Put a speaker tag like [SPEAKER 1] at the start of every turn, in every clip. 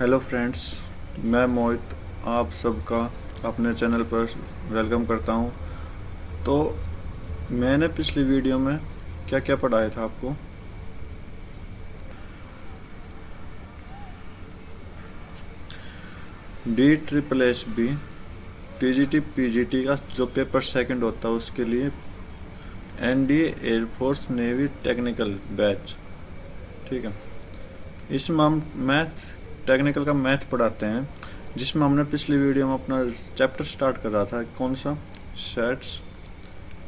[SPEAKER 1] Hello friends, मैं मोहित आप सबका अपने चैनल पर वेलकम करता हूं। तो मैंने पिछली वीडियो में क्या क्या पढ़ाया था आपको। DSSB TGT PGT का जो पेपर सेकंड होता है उसके लिए NDA air force navy technical batch, ठीक है। इसमें हम मैथ टेक्निकल का मैथ पढ़ाते हैं, जिसमें हमने पिछली वीडियो में अपना चैप्टर स्टार्ट कर रहा था। कौन सा? Sets,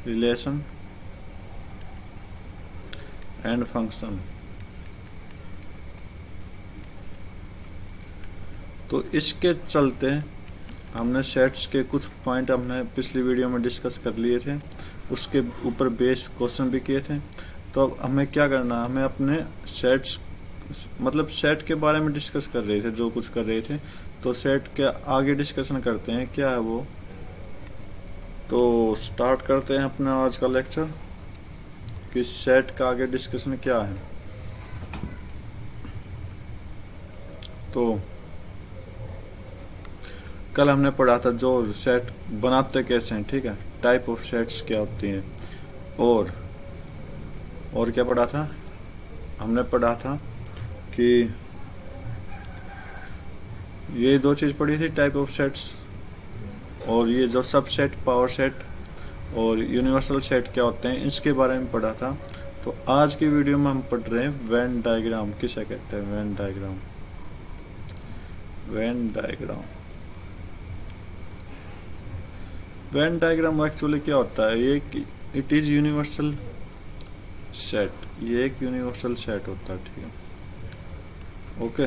[SPEAKER 1] relation and function. तो इसके चलते हमने सेट्स के कुछ पॉइंट हमने पिछली वीडियो में डिस्कस कर लिए थे, उसके ऊपर बेस क्वेश्चन भी किए थे। तो अब हमें क्या करना है, हमें अपने सेट्स मतलब सेट के बारे में डिस्कस कर रहे थे, जो कुछ कर रहे थे। तो सेट के आगे डिस्कशन करते हैं, क्या है वो। तो स्टार्ट करते हैं अपना आज का लेक्चर कि सेट का आगे डिस्कशन क्या है। तो कल हमने पढ़ा था जो सेट बनाते कैसे हैं, ठीक है, टाइप ऑफ सेट्स क्या होती हैं। और क्या पढ़ा था, हमने पढ़ा था कि ये दो चीज पढ़ी थी, टाइप ऑफ सेट्स, और ये जो सब सेट, पावर सेट और यूनिवर्सल सेट क्या होते हैं, इसके बारे में पढ़ा था। तो आज की वीडियो में हम पढ़ रहे हैं वेन डायग्राम किसे कहते हैं। Venn diagram, Venn diagram, Venn diagram actually क्या होता है, ये इट इज यूनिवर्सल सेट, ये एक यूनिवर्सल सेट होता है, ठीक है, ओके।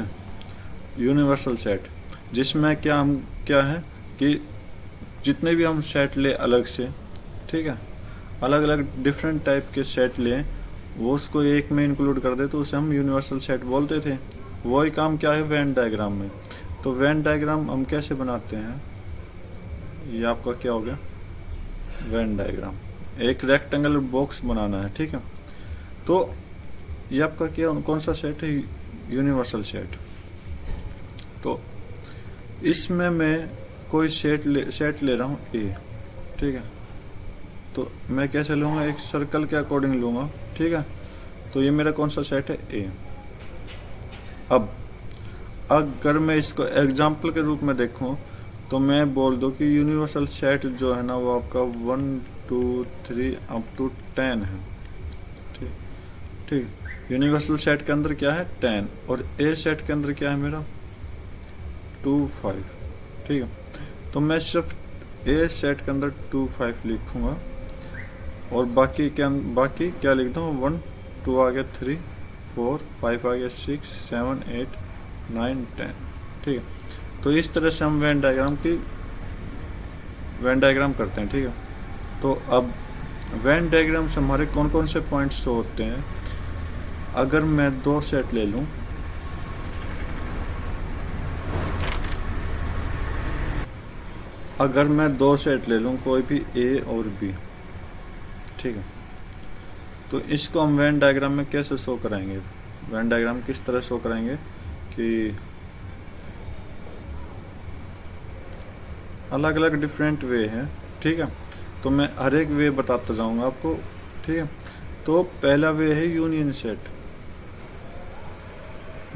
[SPEAKER 1] यूनिवर्सल सेट जिसमें क्या है कि जितने भी हम सेट ले अलग से, ठीक है, अलग अलग डिफरेंट टाइप के सेट ले, वो उसको एक में इंक्लूड कर दे तो उसे हम यूनिवर्सल सेट बोलते थे। वही काम क्या है वेन डायग्राम में। तो वेन डायग्राम हम कैसे बनाते हैं, ये आपका क्या हो गया, वेन डायग्राम। एक रेक्टेंगुलर बॉक्स बनाना है, ठीक है। तो ये आपका क्या, कौन सा सेट है, यूनिवर्सल सेट। तो इसमें मैं कोई सेट ले रहा हूँ ए, ठीक है। तो मैं कैसे लूंगा, एक सर्कल के अकॉर्डिंग लूंगा, ठीक है। तो ये मेरा कौन सा सेट है, ए। अब अगर मैं इसको एग्जाम्पल के रूप में देखूं तो मैं बोल दूं कि यूनिवर्सल सेट जो है ना वो आपका 1 2 3 अप टू 10 है, ठीक ठीक। यूनिवर्सल सेट के अंदर क्या है, 10, और ए सेट के अंदर क्या है मेरा 2 5, ठीक है। तो मैं सिर्फ ए सेट के अंदर 2 5 लिखूंगा, और बाकी क्या लिखता हूँ, 1 2 आ गया 3 4 5 आ गया 6 7 8 9 10, ठीक है। तो इस तरह से हम वेन डायग्राम करते हैं, ठीक है। तो अब वेन डायग्राम से हमारे कौन कौन से पॉइंट्स होते हैं। अगर मैं दो सेट ले लूं, कोई भी ए और बी, ठीक है। तो इसको हम वेन डायग्राम में कैसे शो कराएंगे, वेन डायग्राम किस तरह शो कराएंगे कि अलग अलग डिफरेंट वे है, ठीक है। तो मैं हर एक वे बताता जाऊंगा आपको, ठीक है। तो पहला वे है union set,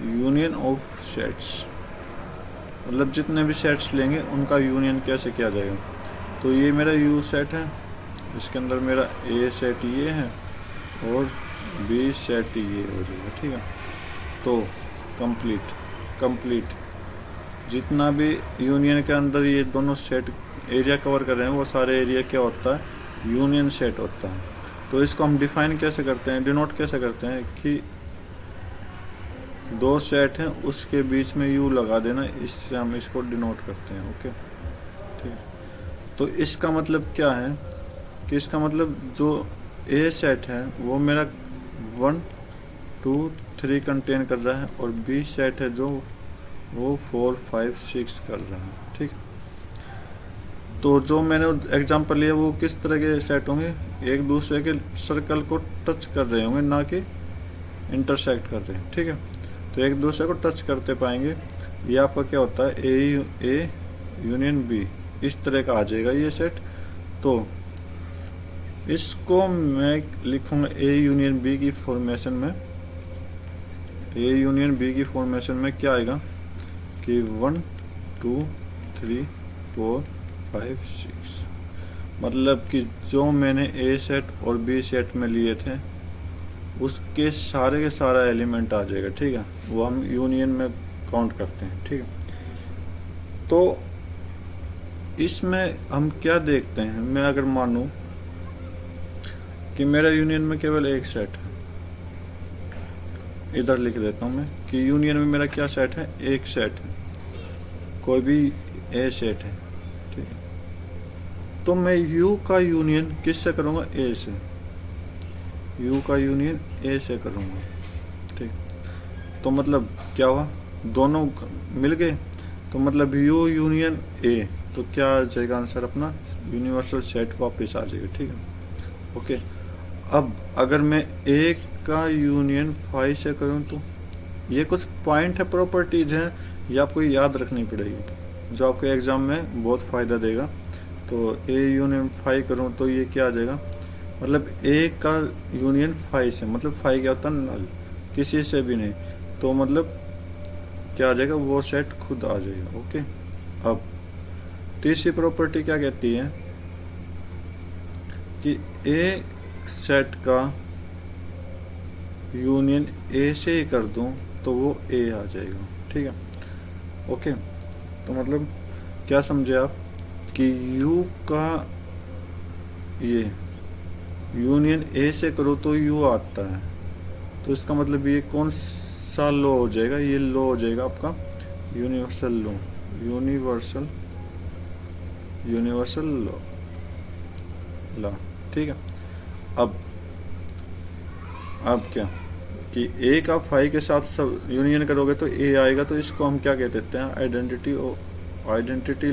[SPEAKER 1] union of sets, मतलब जितने भी सेट्स लेंगे उनका यूनियन कैसे किया जाएगा। तो ये मेरा यू सेट है, इसके अंदर मेरा ए सेट ये है और बी सेट ये हो जाएगा, ठीक है। तो कंप्लीट जितना भी यूनियन के अंदर ये दोनों सेट एरिया कवर कर रहे हैं, वो सारे एरिया क्या होता है, यूनियन सेट होता है। तो इसको हम डिफाइन कैसे करते हैं, डिनोट कैसे करते हैं कि दो सेट हैं उसके बीच में यू लगा देना, इससे हम इसको डिनोट करते हैं, ओके, ठीक है। तो इसका मतलब क्या है कि इसका मतलब जो ए सेट है वो मेरा 1 2 3 कंटेन कर रहा है, और बी सेट है जो वो 4 5 6 कर रहा है, ठीक। तो जो मैंने एग्जांपल लिया वो किस तरह के सेट होंगे, एक दूसरे के सर्कल को टच कर रहे होंगे, ना कि इंटरसेक्ट कर रहे हैं, ठीक है। तो एक दूसरे को टच करते पाएंगे ये आपका क्या होता है, ए यूनियन बी, इस तरह का आ जाएगा ये सेट। तो इसको मैं लिखूंगा ए यूनियन बी की फॉर्मेशन में। ए यूनियन बी की फॉर्मेशन में क्या आएगा कि 1 2 3 4 5 6, मतलब कि जो मैंने ए सेट और बी सेट में लिए थे उसके सारे के सारा एलिमेंट आ जाएगा, ठीक है। वो हम यूनियन में काउंट करते हैं, ठीक है। तो इसमें हम क्या देखते हैं, मैं अगर मानूं कि मेरा यूनियन में केवल एक सेट है, इधर लिख देता हूं मैं कि यूनियन में मेरा क्या सेट है, एक सेट है, कोई भी ए सेट है, ठीक है। तो मैं यू का यूनियन किससे करूंगा, ए से। यू का यूनियन ए से करूंगा, ठीक। तो मतलब क्या हुआ, दोनों मिल गए, तो मतलब यू यूनियन ए, तो क्या आ जाएगा आंसर अपना, यूनिवर्सल सेट वापस आ जाएगा, ठीक है। ओके, अब अगर मैं ए का यूनियन फाई से करूं तो ये कुछ पॉइंट है, प्रॉपर्टीज हैं, ये आपको याद रखनी पड़ेगी जो आपके एग्जाम में बहुत फ़ायदा देगा। तो ए यूनियन फाई करूं तो ये क्या आ जाएगा, मतलब ए का यूनियन फाई से, मतलब फाई क्या होता है, नल, किसी से भी नहीं, तो मतलब क्या आ जाएगा, वो सेट खुद आ जाएगा। ओके, अब तीसरी प्रॉपर्टी क्या कहती है कि ए सेट का यूनियन ए से ही कर दूं तो वो ए आ जाएगा, ठीक है। ओके, तो मतलब क्या समझे आप कि यू का ये यूनियन ए से करो तो यू आता है, तो इसका मतलब ये कौन सा लॉ हो जाएगा, ये लॉ हो जाएगा आपका यूनिवर्सल लॉ, यूनिवर्सल लॉ, ठीक है। अब क्या कि ए का फाई के साथ सब यूनियन करोगे तो ए आएगा, तो इसको हम क्या कह देते हैं, आइडेंटिटी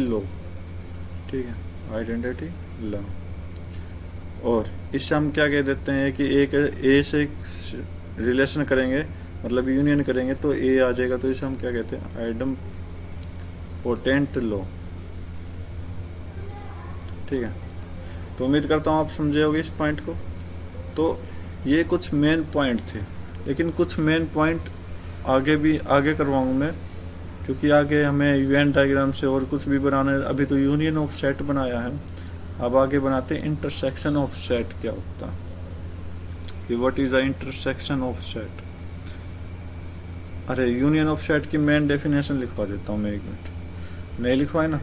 [SPEAKER 1] लॉ, ठीक है, आइडेंटिटी लॉ। और इससे हम क्या कह देते हैं कि एक ए से रिलेशन करेंगे, मतलब यूनियन करेंगे तो ए आ जाएगा, तो इसे हम क्या कहते हैं, आइडेंपोटेंट लॉ, ठीक है। तो उम्मीद करता हूँ आप समझे होगे इस पॉइंट को। तो ये कुछ मेन पॉइंट थे, लेकिन कुछ मेन पॉइंट आगे करवाऊंगा मैं, क्योंकि आगे हमें यूएन डायग्राम से और कुछ भी बनाना है। अभी तो यूनियन ऑफ सेट बनाया है, अब आगे बनाते हैं इंटरसेक्शन ऑफ सेट क्या होता है, कि what is the intersection of set. अरे यूनियन ऑफ सेट की मेन डेफिनेशन लिखवा देता हूँ मैं, एक मिनट, नहीं लिखवाए ना,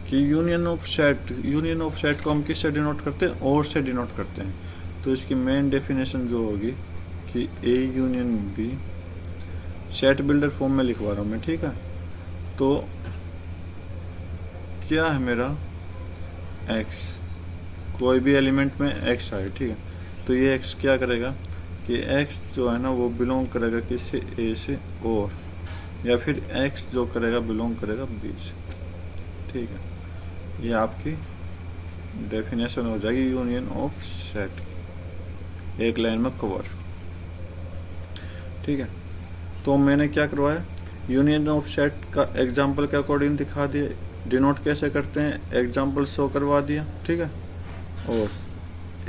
[SPEAKER 1] कि यूनियन ऑफ सेट को हम किससे डिनोट करते हैं, और से डिनोट करते हैं। तो इसकी मेन डेफिनेशन जो होगी कि A union B, set builder form में लिखवा रहा हूँ मैं, ठीक है। तो क्या है मेरा एक्स, कोई भी एलिमेंट में एक्स आए, ठीक है। तो ये एक्स क्या करेगा कि एक्स जो है ना वो बिलोंग करेगा किससे, ए से, और या फिर एक्स जो करेगा बिलोंग करेगा बी से, ठीक है। ये आपकी डेफिनेशन हो जाएगी यूनियन ऑफ सेट, एक लाइन में कवर, ठीक है। तो मैंने क्या करवाया, यूनियन ऑफ सेट का एग्जाम्पल के अकॉर्डिंग दिखा दिया, डिनोट कैसे करते हैं एग्जाम्पल शो करवा दिया, ठीक है। और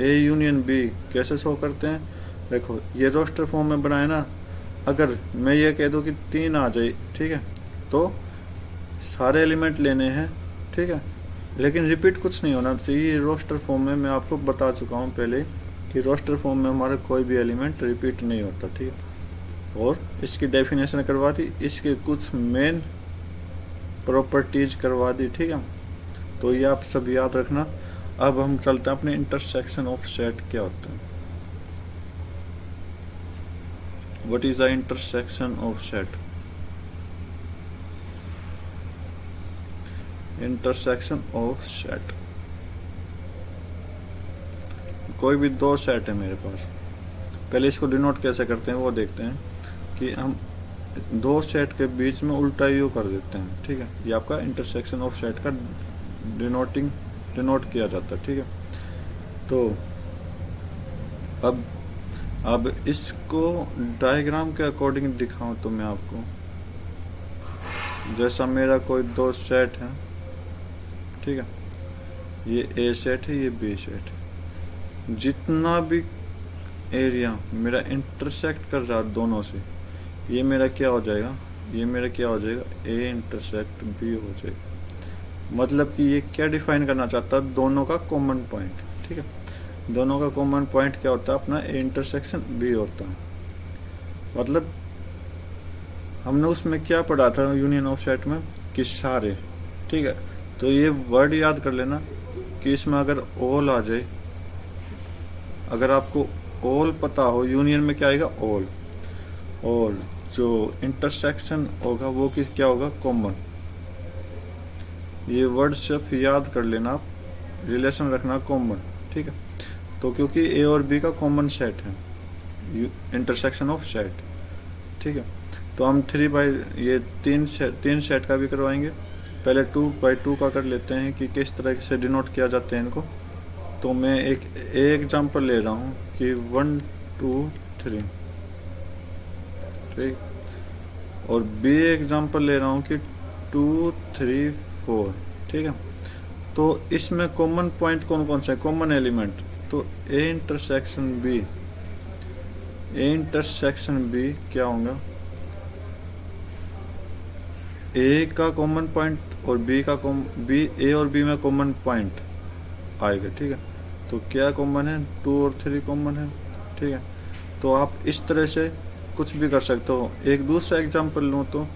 [SPEAKER 1] ए यूनियन बी कैसे शो करते हैं, देखो ये रोस्टर फॉर्म में बनाए ना, अगर मैं ये कह दूं कि 3 आ जाए, ठीक है, तो सारे एलिमेंट लेने हैं, ठीक है, लेकिन रिपीट कुछ नहीं होना चाहिए। रोस्टर फॉर्म में मैं आपको बता चुका हूँ पहले कि रोस्टर फॉर्म में हमारा कोई भी एलिमेंट रिपीट नहीं होता, ठीक है। और इसकी डेफिनेशन करवा दी, इसके कुछ मेन प्रॉपर्टीज करवा दी, ठीक है। तो ये आप सब याद रखना। अब हम चलते हैं अपने इंटरसेक्शन ऑफ सेट क्या होता है, what is the intersection of set. Intersection of set, कोई भी 2 सेट है मेरे पास, पहले इसको डिनोट कैसे करते हैं वो देखते हैं, कि हम 2 सेट के बीच में उल्टा यू कर देते हैं, ठीक है। ये आपका इंटरसेक्शन ऑफ सेट का डिनोट किया जाता है, ठीक है। तो अब अब इसको डायग्राम के अकॉर्डिंग दिखाऊं तो मैं आपको, जैसा मेरा कोई दो सेट है, ठीक है, ये ए सेट है, ये बी सेट है, जितना भी एरिया मेरा इंटरसेक्ट कर रहा है दोनों से, ये मेरा क्या हो जाएगा, ये मेरा क्या हो जाएगा, ए इंटरसेक्ट बी हो जाएगा। मतलब कि ये क्या डिफाइन करना चाहता है, दोनों का कॉमन पॉइंट, ठीक है, दोनों का कॉमन पॉइंट क्या होता है, अपना ए इंटरसेक्शन बी होता है। मतलब हमने उसमें क्या पढ़ा था यूनियन ऑफ सेट में, कि सारे, ठीक है, तो ये वर्ड याद कर लेना कि इसमें अगर ऑल आ जाए, अगर आपको ऑल पता हो, यूनियन में क्या आएगा, ऑल, और जो इंटरसेक्शन होगा वो क्या होगा, कॉमन। ये वर्ड सिर्फ याद कर लेना आप, रिलेशन रखना कॉमन, ठीक है। तो क्योंकि ए और बी का कॉमन सेट है, इंटरसेक्शन ऑफ सेट, ठीक है। तो हम 3 बाई ये तीन सेट का भी करवाएंगे। पहले 2 बाई 2 का कर लेते हैं कि किस तरह से डिनोट किया जाते हैं इनको। तो मैं एक एग्जांपल ले रहा हूँ कि 1 2 3, ठीक, और बी एग्जांपल ले रहा हूँ कि 2 3 4, ठीक है। तो इसमें कॉमन पॉइंट कौन कौन से है, कॉमन एलिमेंट, तो ए इंटरसेक्शन बी क्या होगा, ए का कॉमन पॉइंट और बी ए और बी में कॉमन पॉइंट आएगा, ठीक है। तो क्या कॉमन है, 2 और 3 कॉमन है, ठीक है। तो आप इस तरह से कुछ भी कर सकते हो। एक दूसरा एग्जांपल लूँ तो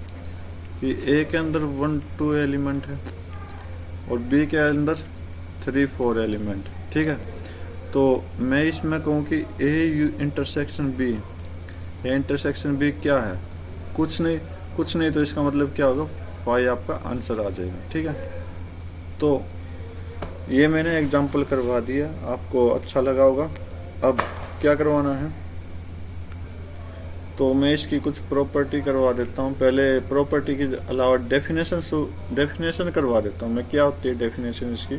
[SPEAKER 1] कि ए के अंदर 1 2 एलिमेंट है और बी के अंदर 3 4 एलिमेंट, ठीक है। तो मैं इसमें कहूँ कि ए इंटरसेक्शन बी क्या है, कुछ नहीं, तो इसका मतलब क्या होगा, 5 आपका आंसर आ जाएगा, ठीक है। तो ये मैंने एग्जांपल करवा दिया, आपको अच्छा लगा होगा। अब क्या करवाना है, तो मैं इसकी कुछ प्रॉपर्टी करवा देता हूँ। पहले प्रॉपर्टी के अलावा डेफिनेशन करवा देता हूँ मैं। क्या होती है डेफिनेशन इसकी,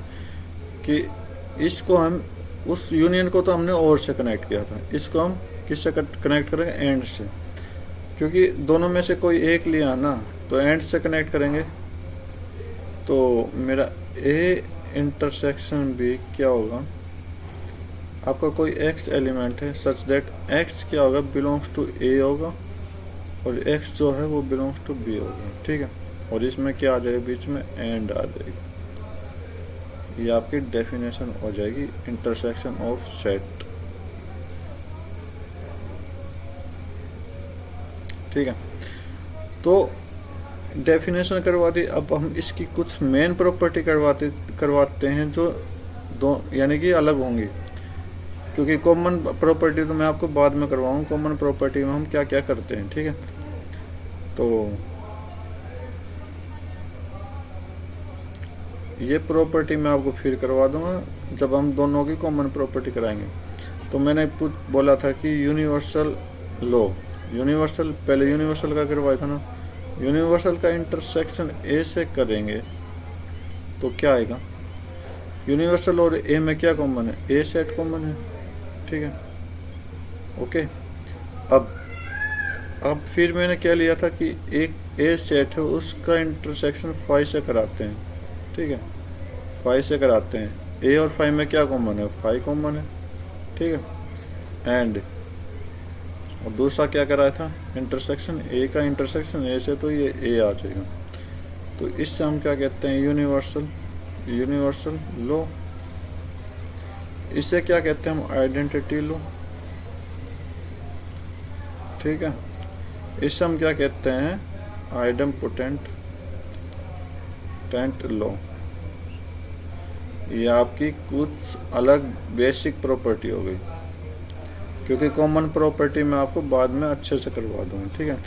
[SPEAKER 1] कि इसको हम उस यूनियन को तो हमने और से कनेक्ट किया था, इसको हम किससे कनेक्ट करेंगे, एंड से, क्योंकि दोनों में से कोई एक लिया ना, तो एंड से कनेक्ट करेंगे। तो मेरा ए इंटरसेक्शन बी क्या होगा, आपका कोई एक्स एलिमेंट है सच दैट एक्स क्या होगा, बिलोंग्स टू ए होगा, और एक्स जो है वो बिलोंग्स टू बी होगा, ठीक है। और इसमें क्या आ जाएगा, बीच में एंड आ जाएगी। ये आपकी डेफिनेशन हो जाएगी इंटरसेक्शन ऑफ सेट, ठीक है। तो डेफिनेशन करवा दी। अब हम इसकी कुछ मेन प्रॉपर्टी करवाते हैं जो दो यानी कि अलग होंगी, क्योंकि कॉमन प्रॉपर्टी तो मैं आपको बाद में करवाऊँ। कॉमन प्रॉपर्टी में हम क्या क्या करते हैं, ठीक है। तो ये प्रॉपर्टी मैं आपको फिर करवा दूंगा जब हम दोनों की कॉमन प्रॉपर्टी कराएंगे। तो मैंने बोला था कि यूनिवर्सल लॉ, पहले यूनिवर्सल का करवाया था ना, यूनिवर्सल का इंटरसेक्शन ए से करेंगे तो क्या आएगा, यूनिवर्सल और ए में क्या कॉमन है, ए सेट कॉमन है, ठीक है, ओके। अब फिर मैंने क्या लिया था कि एक ए सेट है उसका इंटरसेक्शन 5 से कराते हैं, ठीक है, 5 से कराते हैं। ए और 5 में क्या कॉमन है, 5 कॉमन है, ठीक है। एंड और दूसरा क्या कराया था, इंटरसेक्शन ए का इंटरसेक्शन ए से, तो ये ए आ जाएगा। तो इससे हम क्या कहते हैं, यूनिवर्सल लॉ। इसे क्या कहते हैं हम, आइडेंटिटी लॉ, ठीक है। इससे हम क्या कहते हैं, आइडेम्पोटेंट लॉ। ये आपकी कुछ अलग बेसिक प्रॉपर्टी हो गई, क्योंकि कॉमन प्रॉपर्टी मैं आपको बाद में अच्छे से करवा दूंगा, ठीक है।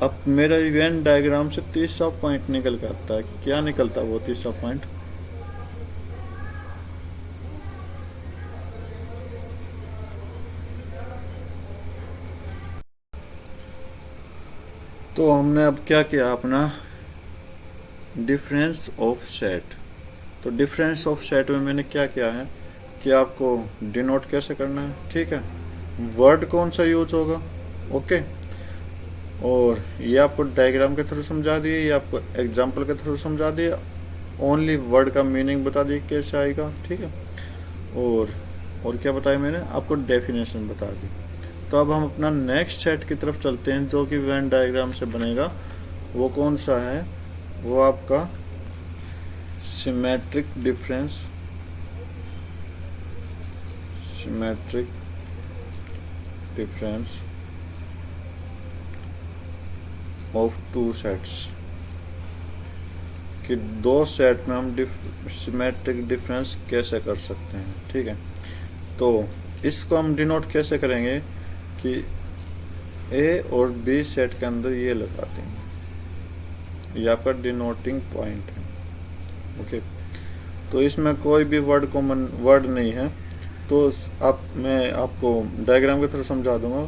[SPEAKER 1] अब मेरा वेन डायग्राम से तीसरा पॉइंट निकल के आता है। क्या निकलता है वो तीसरा पॉइंट, तो हमने अब क्या किया, अपना डिफरेंस ऑफ सेट। तो डिफरेंस ऑफ सेट में मैंने क्या किया है, कि आपको डिनोट कैसे करना है, ठीक है, वर्ड कौन सा यूज होगा, ओके। और ये आपको डायग्राम के थ्रू समझा दिए, ये आपको एग्जाम्पल के थ्रू समझा दिया, ओनली वर्ड का मीनिंग बता दी कैसे आएगा, ठीक है। और क्या बताया मैंने आपको, डेफिनेशन बता दी। तो अब हम अपना नेक्स्ट सेट की तरफ चलते हैं जो कि वेन डायग्राम से बनेगा। वो कौन सा है, वो आपका symmetric difference, symmetric difference of two sets, कि दो सेट में हम सिमेट्रिक डिफरेंस कैसे कर सकते हैं, ठीक है। तो इसको हम डिनोट कैसे करेंगे कि ए और बी सेट के अंदर ये लगाते हैं, ये आपका डिनोटिंग पॉइंट है, ओके। तो इसमें कोई भी वर्ड कॉमन वर्ड नहीं है, तो आप मैं आपको डायग्राम की तरह समझा दूंगा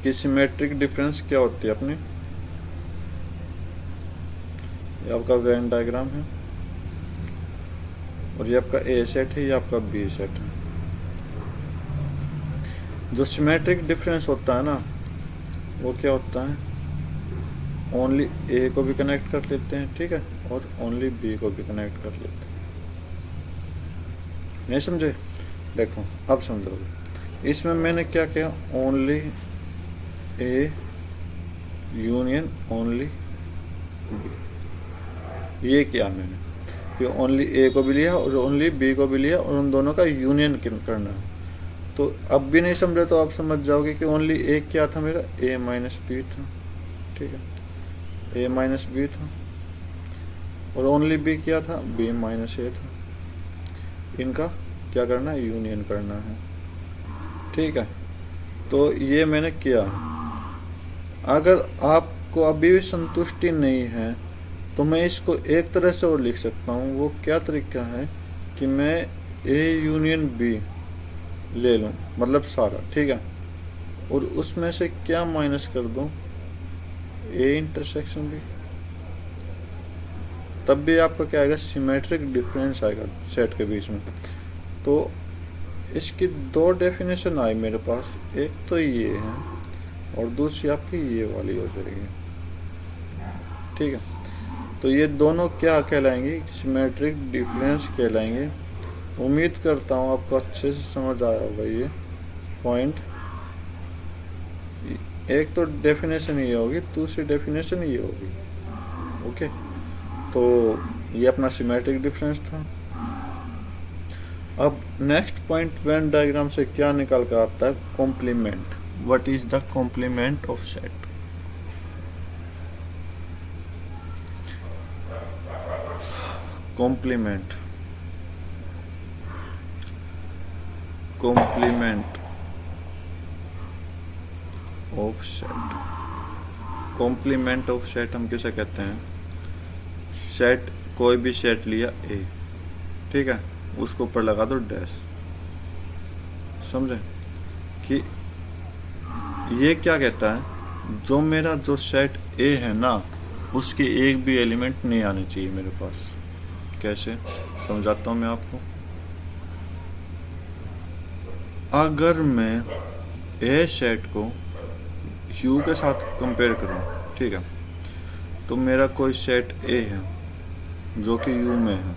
[SPEAKER 1] कि सिमेट्रिक डिफरेंस क्या होती है अपनी। ये आपका वेन डायग्राम है और ये आपका ए सेट है, ये आपका बी सेट है। जो सिमेट्रिक डिफरेंस होता है ना, वो क्या होता है, ओनली ए को भी कनेक्ट कर लेते हैं, ठीक है, और ओनली बी को भी कनेक्ट कर लेते हैं। नहीं समझे, देखो अब समझोगे। इसमें मैंने क्या किया, only A union only B, ये किया मैंने कि ओनली ए को भी लिया और ओनली बी को भी लिया और उन दोनों का यूनियन करना है। तो अब भी नहीं समझे तो आप समझ जाओगे कि ओनली ए क्या था मेरा, ए माइनस बी था, ठीक है, ए माइनस बी था, और ओनली बी क्या था, बी माइनस ए था। इनका क्या करना है, यूनियन करना है, ठीक है। तो ये मैंने किया। अगर आपको अभी भी संतुष्टि नहीं है तो मैं इसको एक तरह से और लिख सकता हूँ। वो क्या तरीका है कि मैं ए यूनियन बी ले लूँ, मतलब सारा, ठीक है, और उसमें से क्या माइनस कर दूँ, ए इंटरसेक्शन बी, तब भी आपका क्या आएगा, सिमेट्रिक डिफरेंस आएगा सेट के बीच में। तो इसकी दो डेफिनेशन आई मेरे पास, एक तो ये है और दूसरी आपकी ये वाली हो जाएगी, ठीक है। तो ये दोनों क्या कहलाएंगे, सिमेट्रिक डिफरेंस कहलाएंगे। उम्मीद करता हूँ आपको अच्छे से समझ आया होगा ये पॉइंट। एक तो डेफिनेशन ये होगी, दूसरी डेफिनेशन ये होगी, ओके। तो ये अपना सिमेट्रिक डिफरेंस था। अब नेक्स्ट पॉइंट वेन डायग्राम से क्या निकाल कर आता है, complement. What is the complement of set. Complement, complement of set. Complement of set हम किसे कहते हैं, सेट कोई भी सेट लिया ए, ठीक है, उसको ऊपर लगा दो डैश, समझे कि ये क्या कहता है, जो मेरा जो सेट ए है ना, उसके एक भी एलिमेंट नहीं आने चाहिए मेरे पास। कैसे समझाता हूं मैं आपको। अगर मैं ए सेट को यू के साथ कंपेयर करूं, ठीक है, तो मेरा कोई सेट ए है जो कि यू में है,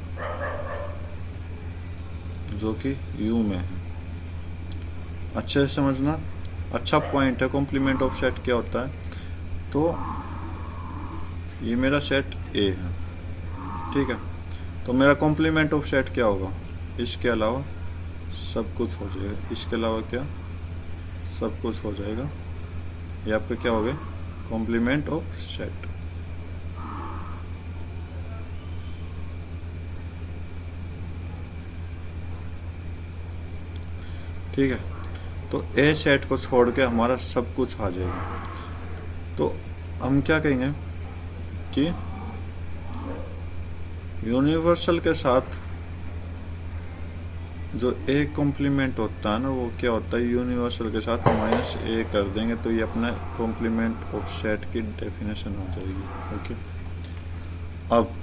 [SPEAKER 1] जो कि यू में है। अच्छे से समझना, अच्छा पॉइंट है। कॉम्प्लीमेंट ऑफ सेट क्या होता है, तो ये मेरा सेट ए है, ठीक है, तो मेरा कॉम्प्लीमेंट ऑफ सेट क्या होगा, इसके अलावा सब कुछ हो जाएगा, इसके अलावा क्या, सब कुछ हो जाएगा। ये आपका क्या हो गया, कॉम्प्लीमेंट ऑफ सेट। ठीक है, तो ए सेट को छोड़ के हमारा सब कुछ आ जाएगा। तो हम क्या कहेंगे कि यूनिवर्सल के साथ जो ए कॉम्प्लीमेंट होता है ना, वो क्या होता है, यूनिवर्सल के साथ माइनस ए कर देंगे, तो ये अपना कॉम्प्लीमेंट ऑफ सेट की डेफिनेशन हो जाएगी। ओके, अब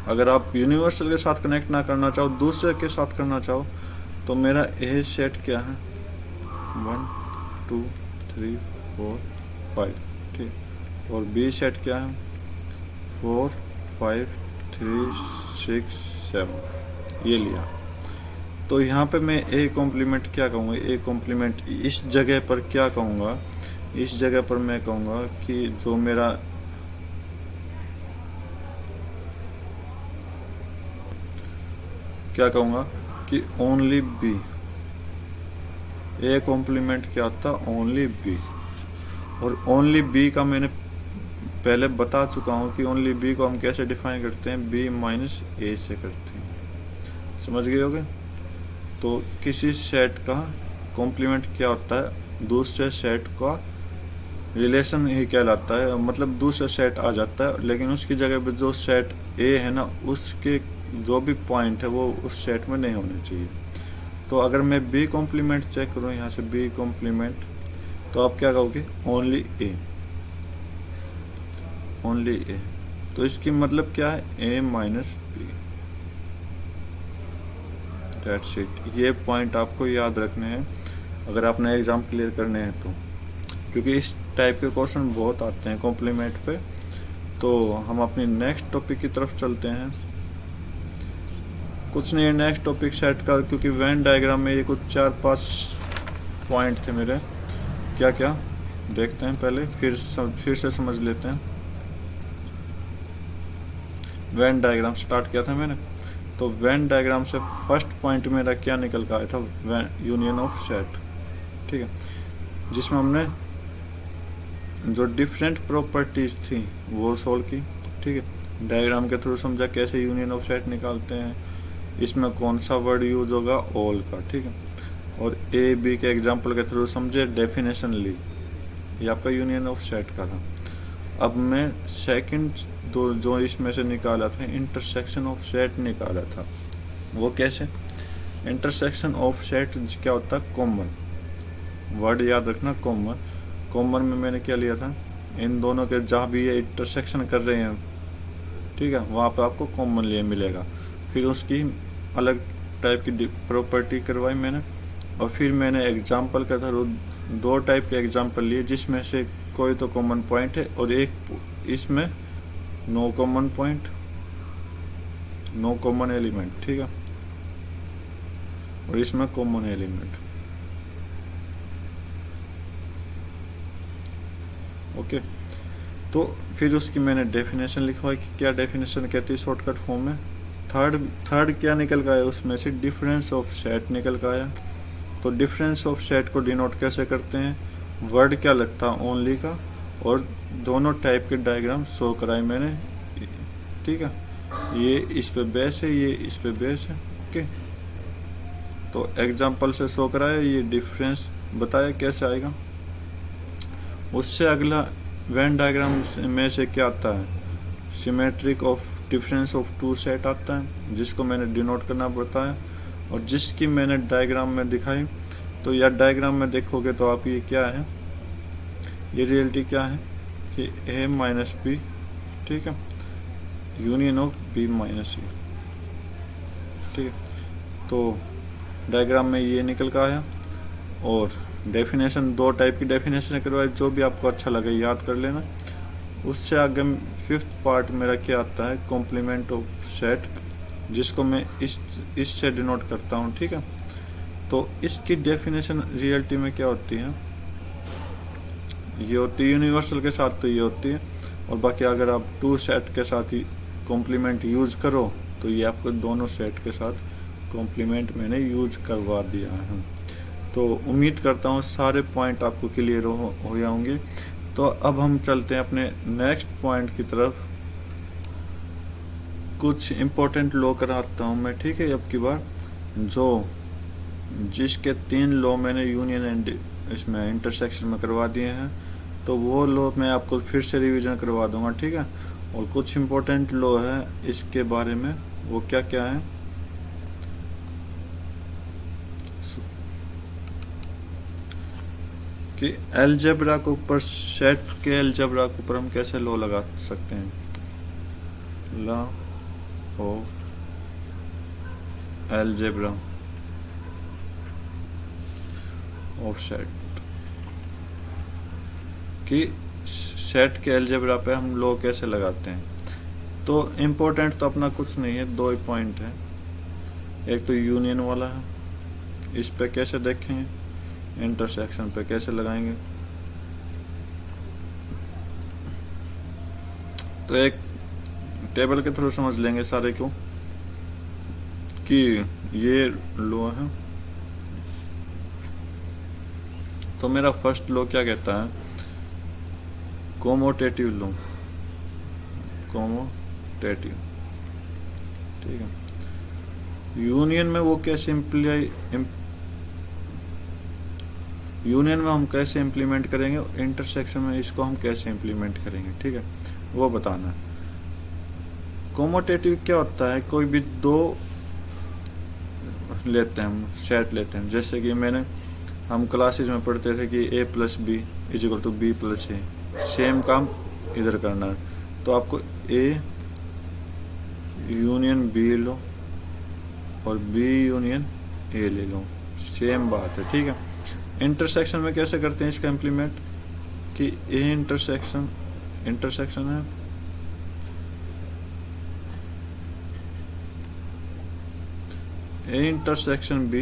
[SPEAKER 1] अगर आप यूनिवर्सल के साथ कनेक्ट ना करना चाहो, दूसरे के साथ करना चाहो, तो मेरा ए सेट क्या है 1 2 3 4 5, ठीक। और बी सेट क्या है 4 5 3 6 7, ये लिया। तो यहाँ पे मैं ए कॉम्प्लीमेंट क्या कहूँगा, ए कॉम्प्लीमेंट इस जगह पर क्या कहूँगा, इस जगह पर मैं कहूँगा कि जो मेरा क्या कहूँगा कि ओनली बी, ए कॉम्प्लीमेंट क्या होता है ओनली बी। और ओनली बी का मैंने पहले बता चुका हूँ कि ओनली बी को हम कैसे डिफाइन करते हैं, बी माइनस ए से करते हैं, समझ गए होगे। तो किसी सेट का कॉम्प्लीमेंट क्या होता है, दूसरे सेट का रिलेशन ही कहलाता है, मतलब दूसरा सेट आ जाता है, लेकिन उसकी जगह पे जो सेट ए है ना, उसके जो भी पॉइंट है वो उस सेट में नहीं होने चाहिए। तो अगर मैं बी कॉम्प्लीमेंट चेक करूँ यहाँ से, बी कॉम्प्लीमेंट, तो आप क्या कहोगे ओनली ए, ओनली ए। तो इसकी मतलब क्या है ए माइनस बी, दैट्स इट। ये पॉइंट आपको याद रखने हैं अगर आपने एग्जाम क्लियर करने हैं तो, क्योंकि इस टाइप के क्वेश्चन बहुत आते हैं कॉम्प्लीमेंट पे। तो हम अपनी नेक्स्ट टॉपिक की तरफ चलते हैं। कुछ नहीं है नेक्स्ट टॉपिक सेट का, क्योंकि वेन डायग्राम में ये कुछ 4-5 पॉइंट थे मेरे, क्या क्या देखते हैं पहले, फिर से समझ लेते हैं। वेन डायग्राम स्टार्ट किया था मैंने, तो वेन डायग्राम से फर्स्ट पॉइंट मेरा क्या निकल कर आया था, यूनियन ऑफ सेट, ठीक है, जिसमें हमने जो डिफरेंट प्रॉपर्टीज थी वो सोल्व की, ठीक है। डायग्राम के थ्रू समझा कैसे यूनियन ऑफ सेट निकालते हैं, इसमें कौन सा वर्ड यूज होगा ऑल का, ठीक है। और ए बी के एग्जांपल के थ्रू समझे, डेफिनेशन ली, ये आपका यूनियन ऑफ सेट का था। अब मैं सेकंड जो इसमें से निकाला था, इंटरसेक्शन ऑफ सेट निकाला था। वो कैसे, इंटरसेक्शन ऑफ सेट क्या होता है, कॉमन, वर्ड याद रखना कॉमन। कॉमन में मैंने क्या लिया था, इन दोनों के जहाँ भी ये इंटरसेक्शन कर रहे हैं, ठीक है, वहाँ पे आपको कॉमन लिए मिलेगा। फिर उसकी अलग टाइप की प्रॉपर्टी करवाई मैंने, और फिर मैंने एग्जाम्पल के थ्रू 2 टाइप के एग्जाम्पल लिए, जिसमें से कोई तो कॉमन पॉइंट है और एक इसमें no common point, no common element, ठीक है, और इसमें कॉमन एलिमेंट, ओके। तो फिर उसकी मैंने डेफिनेशन लिखवाई कि क्या डेफिनेशन कहती है शॉर्टकट फॉर्म में। थर्ड क्या निकल का आया उसमें से, डिफरेंस ऑफ सेट निकल का आया। तो डिफरेंस ऑफ सेट को डिनोट कैसे करते हैं, वर्ड क्या लगता है ओनली का, और दोनों टाइप के डायग्राम शो कराए मैंने, ठीक है। ये इस पे बेस है, ये इस पे बेस है, ओके। तो एग्जांपल से शो कराया, ये डिफरेंस बताया कैसे आएगा। उससे अगला वेन डायग्राम में से क्या आता है, symmetric of difference of 2 set आता है, जिसको मैंने डिनोट करना पड़ता है, और जिसकी मैंने डायग्राम में दिखाई। तो या डायग्राम में देखोगे तो आप ये क्या है, ये रियलिटी क्या है कि ए माइनस बी, ठीक है, यूनियन ऑफ बी माइनस ए, ठीक है। तो डायग्राम में ये निकल का आया, और डेफिनेशन 2 टाइप की डेफिनेशन करवाई, जो भी आपको अच्छा लगे याद कर लेना। उससे आगे 5th पार्ट मेरा क्या आता है, कॉम्प्लीमेंट ऑफ सेट, जिसको मैं इससे डिनोट करता हूँ, ठीक है। तो इसकी डेफिनेशन रियलिटी में क्या होती है, ये होती है यूनिवर्सल के साथ, तो ये होती है, और बाकी अगर आप 2 सेट के साथ ही कॉम्प्लीमेंट यूज करो तो ये आपको दोनों सेट के साथ कॉम्प्लीमेंट मैंने यूज करवा दिया है। तो उम्मीद करता हूँ सारे पॉइंट आपको क्लियर हो जाएंगे। तो अब हम चलते हैं अपने नेक्स्ट पॉइंट की तरफ। कुछ इम्पोर्टेंट लॉ कराता हूँ मैं, ठीक है, अब की बार, जो जिसके 3 लॉ मैंने यूनियन एंड इसमें इंटरसेक्शन में करवा दिए हैं, तो वो लॉ मैं आपको फिर से रिवीजन करवा दूंगा, ठीक है। और कुछ इम्पोर्टेंट लॉ है इसके बारे में, वो क्या क्या है, कि अलजेब्रा के ऊपर, सेट के अलजेब्रा के ऊपर हम कैसे लॉ लगा सकते हैं। Law of algebra of set, कि सेट के अलजेब्रा पे हम लॉ कैसे लगाते हैं। तो इम्पोर्टेंट तो अपना कुछ नहीं है, दो ही पॉइंट है। एक तो यूनियन वाला है, इस पे कैसे देखेंगे, इंटरसेक्शन पे कैसे लगाएंगे। तो एक टेबल के थ्रू समझ लेंगे सारे को कि ये लॉ है। तो मेरा फर्स्ट लॉ क्या कहता है, कोमोटेटिव लॉ, कोमोटेटिव, ठीक है। यूनियन में वो कैसे यूनियन में हम कैसे इम्प्लीमेंट करेंगे, इंटरसेक्शन में इसको हम कैसे इम्प्लीमेंट करेंगे, ठीक है, वो बताना है। कोमोटेटिव क्या होता है, कोई भी दो लेते हैं हम, सेट लेते हैं, जैसे कि हम क्लासेज में पढ़ते थे कि a plus B is equal to B plus A, same काम इधर करना है। तो आपको a यूनियन b लो और b यूनियन a ले लो, सेम बात है, ठीक है। इंटरसेक्शन में कैसे करते हैं इसका इम्प्लीमेंट, कि a इंटरसेक्शन है a intersection b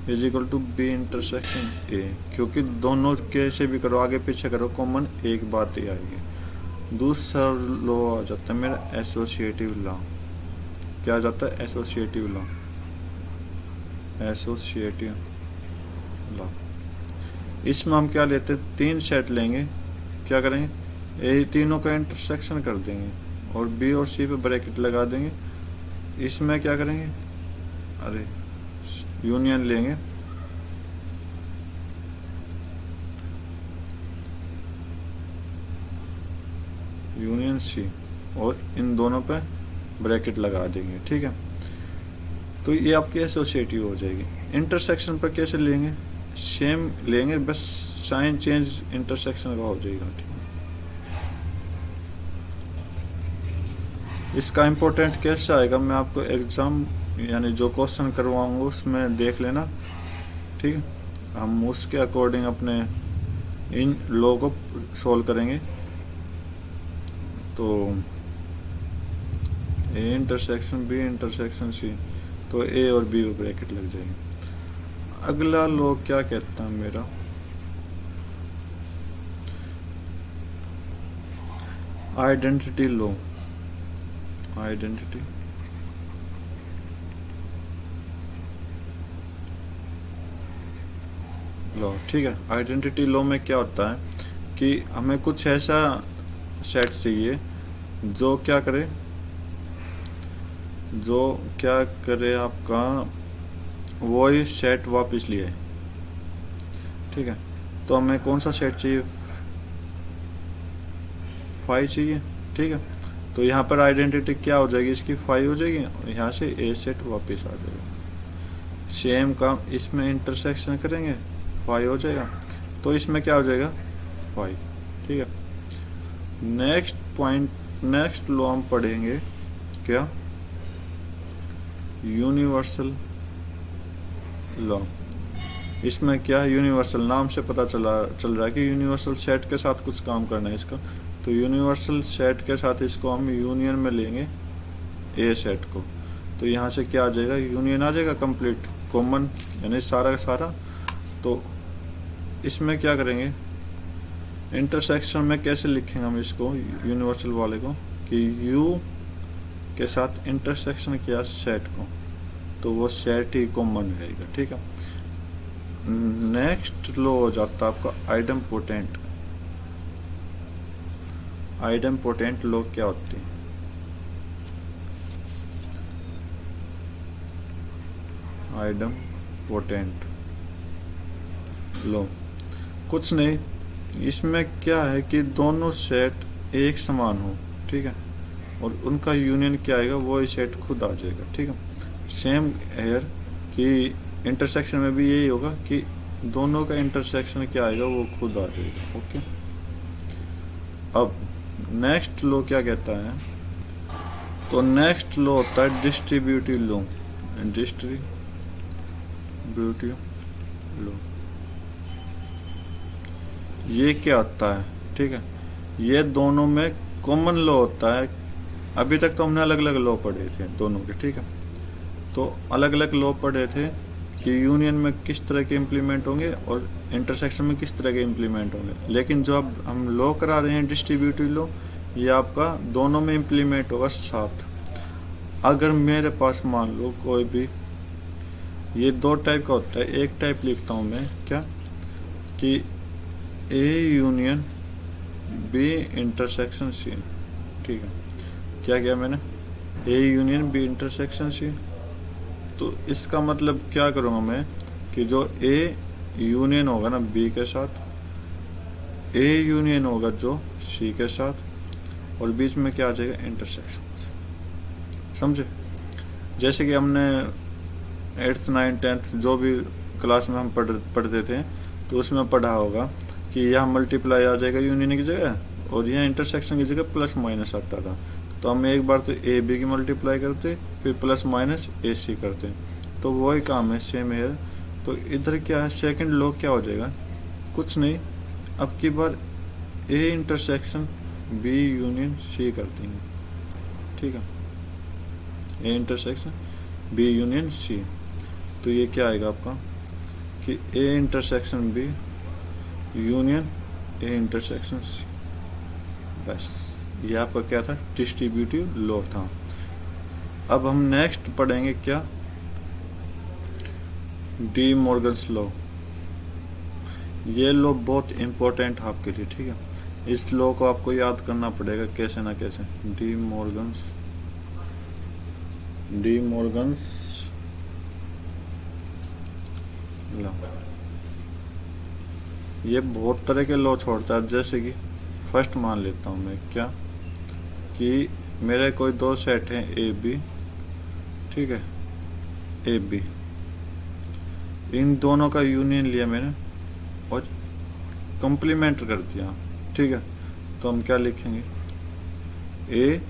[SPEAKER 1] is equal to B intersection A, क्योंकि दोनों कैसे भी करो, आगे पीछे करो, कॉमन एक बात ही आएगी। दूसरा लॉ आ जाता है मेरा एसोसिएटिव लॉ। क्या आ जाता है, एसोसिएटिव लॉ, एसोसिएटिव लॉ। इसमें हम क्या लेते हैं, तीन सेट लेंगे, क्या करेंगे, ए तीनों का इंटरसेक्शन कर देंगे और बी और सी पे ब्रैकेट लगा देंगे। इसमें क्या करेंगे, अरे यूनियन लेंगे, यूनियन सी, और इन दोनों पे ब्रैकेट लगा देंगे, ठीक है। तो ये आपकी एसोसिएटिव हो जाएगी। इंटरसेक्शन पर कैसे लेंगे, सेम लेंगे, बस साइन चेंज इंटरसेक्शन का हो जाएगा, ठीक है। इसका इम्पोर्टेंट कैसे आएगा, मैं आपको एग्जाम यानी जो क्वेश्चन करवाऊंगा उसमें देख लेना, ठीक है। हम उसके अकॉर्डिंग अपने इन लॉ को सोल्व करेंगे। तो A intersection B intersection C, तो ए और बी को ब्रैकेट लग जाएगी। अगला लॉ क्या कहता है मेरा, आइडेंटिटी लॉ, आइडेंटिटी लॉ, ठीक है। आइडेंटिटी लॉ में क्या होता है कि हमें कुछ ऐसा सेट चाहिए जो क्या करे, आपका वही सेट वापस लिए, ठीक है। तो हमें कौन सा सेट चाहिए, फाइव चाहिए, ठीक है। तो यहाँ पर आइडेंटिटी क्या हो जाएगी, इसकी फाइव हो जाएगी, यहाँ से ए सेट वापस आ जाएगा। सेम काम इसमें इंटरसेक्शन करेंगे, फाइव हो जाएगा, तो इसमें क्या हो जाएगा, फाइव, ठीक है। नेक्स्ट पॉइंट, नेक्स्ट लॉ हम पढ़ेंगे क्या, यूनिवर्सल लॉ। इसमें क्या है, यूनिवर्सल नाम से पता चल रहा है कि यूनिवर्सल सेट के साथ कुछ काम करना है इसका। तो यूनिवर्सल सेट के साथ इसको हम यूनियन में लेंगे ए सेट को, तो यहाँ से क्या आ जाएगा, यूनियन आ जाएगा कंप्लीट, कॉमन, यानी सारा का सारा। तो इसमें क्या करेंगे, इंटरसेक्शन में कैसे लिखेंगे हम इसको, यूनिवर्सल वाले को, कि यू के साथ इंटरसेक्शन किया सेट को, तो वो सेट ही कॉमन रहेगा, ठीक है। नेक्स्ट लो हो जाता है आपका आइडेम्पोटेंट। आइडेम्पोटेंट लो क्या होती है, आइडेम्पोटेंट लो कुछ नहीं, इसमें क्या है कि दोनों सेट एक समान हो, ठीक है, और उनका यूनियन क्या आएगा, वो सेट खुद आ जाएगा, ठीक है। सेम हेयर कि इंटरसेक्शन में भी यही होगा कि दोनों का इंटरसेक्शन क्या आएगा, वो खुद आ जाएगा, ओके। अब नेक्स्ट लो क्या कहता है, तो नेक्स्ट लॉ होता है डिस्ट्रीब्यूटिव लॉ। डिस्ट्रीब्यूटिव लॉ ये क्या होता है, ठीक है, ये दोनों में कॉमन लॉ होता है। अभी तक तो हमने अलग अलग लॉ पढ़े थे दोनों के, ठीक है, तो अलग अलग लॉ पढ़े थे कि यूनियन में किस तरह के इम्प्लीमेंट होंगे और इंटरसेक्शन में किस तरह के इम्प्लीमेंट होंगे। लेकिन जो अब हम लॉ करा रहे हैं डिस्ट्रीब्यूटिव लॉ, ये आपका दोनों में इम्प्लीमेंट होगा साथ। अगर मेरे पास मान लो कोई भी, ये दो टाइप का होता है, एक टाइप लिखता हूँ मैं क्या, कि A union B intersection C, ठीक है, क्या किया मैंने, A union B intersection C. तो इसका मतलब क्या करूँगा मैं कि जो ए यूनियन होगा ना बी के साथ, ए यूनियन होगा जो सी के साथ, और बीच में क्या आ जाएगा, इंटरसेक्शन। समझे? जैसे कि हमने 8th 9th 10th जो भी क्लास में हम पढ़ते थे, तो उसमें पढ़ा होगा कि यहाँ मल्टीप्लाई आ जाएगा यूनियन की जगह, और यहाँ इंटरसेक्शन की जगह प्लस माइनस आता था। तो हम एक बार तो ए बी की मल्टीप्लाई करते, फिर प्लस माइनस ए सी करते, तो वही काम है, सेम है। तो इधर क्या है, सेकंड लॉ क्या हो जाएगा, कुछ नहीं, अब की बार A intersection B union C कर देंगे, ठीक है, A intersection B union C. तो ये क्या आएगा आपका कि A intersection B union A intersection C. बस ये आपका क्या था, डिस्ट्रीब्यूटिव लॉ था। अब हम नेक्स्ट पढ़ेंगे क्या, डी मॉर्गन्स लॉ। ये लॉ बहुत इंपॉर्टेंट है आपके लिए, ठीक है, इस लॉ को आपको याद करना पड़ेगा कैसे ना कैसे। डी मॉर्गन्स लॉ, ये बहुत तरह के लॉ छोड़ता है। जैसे कि फर्स्ट मान लेता हूं मैं क्या, कि मेरे कोई दो सेट हैं ए बी, ठीक है, ए बी, इन दोनों का यूनियन लिया मैंने और कॉम्प्लीमेंट कर दिया, ठीक है। तो हम क्या लिखेंगे, ए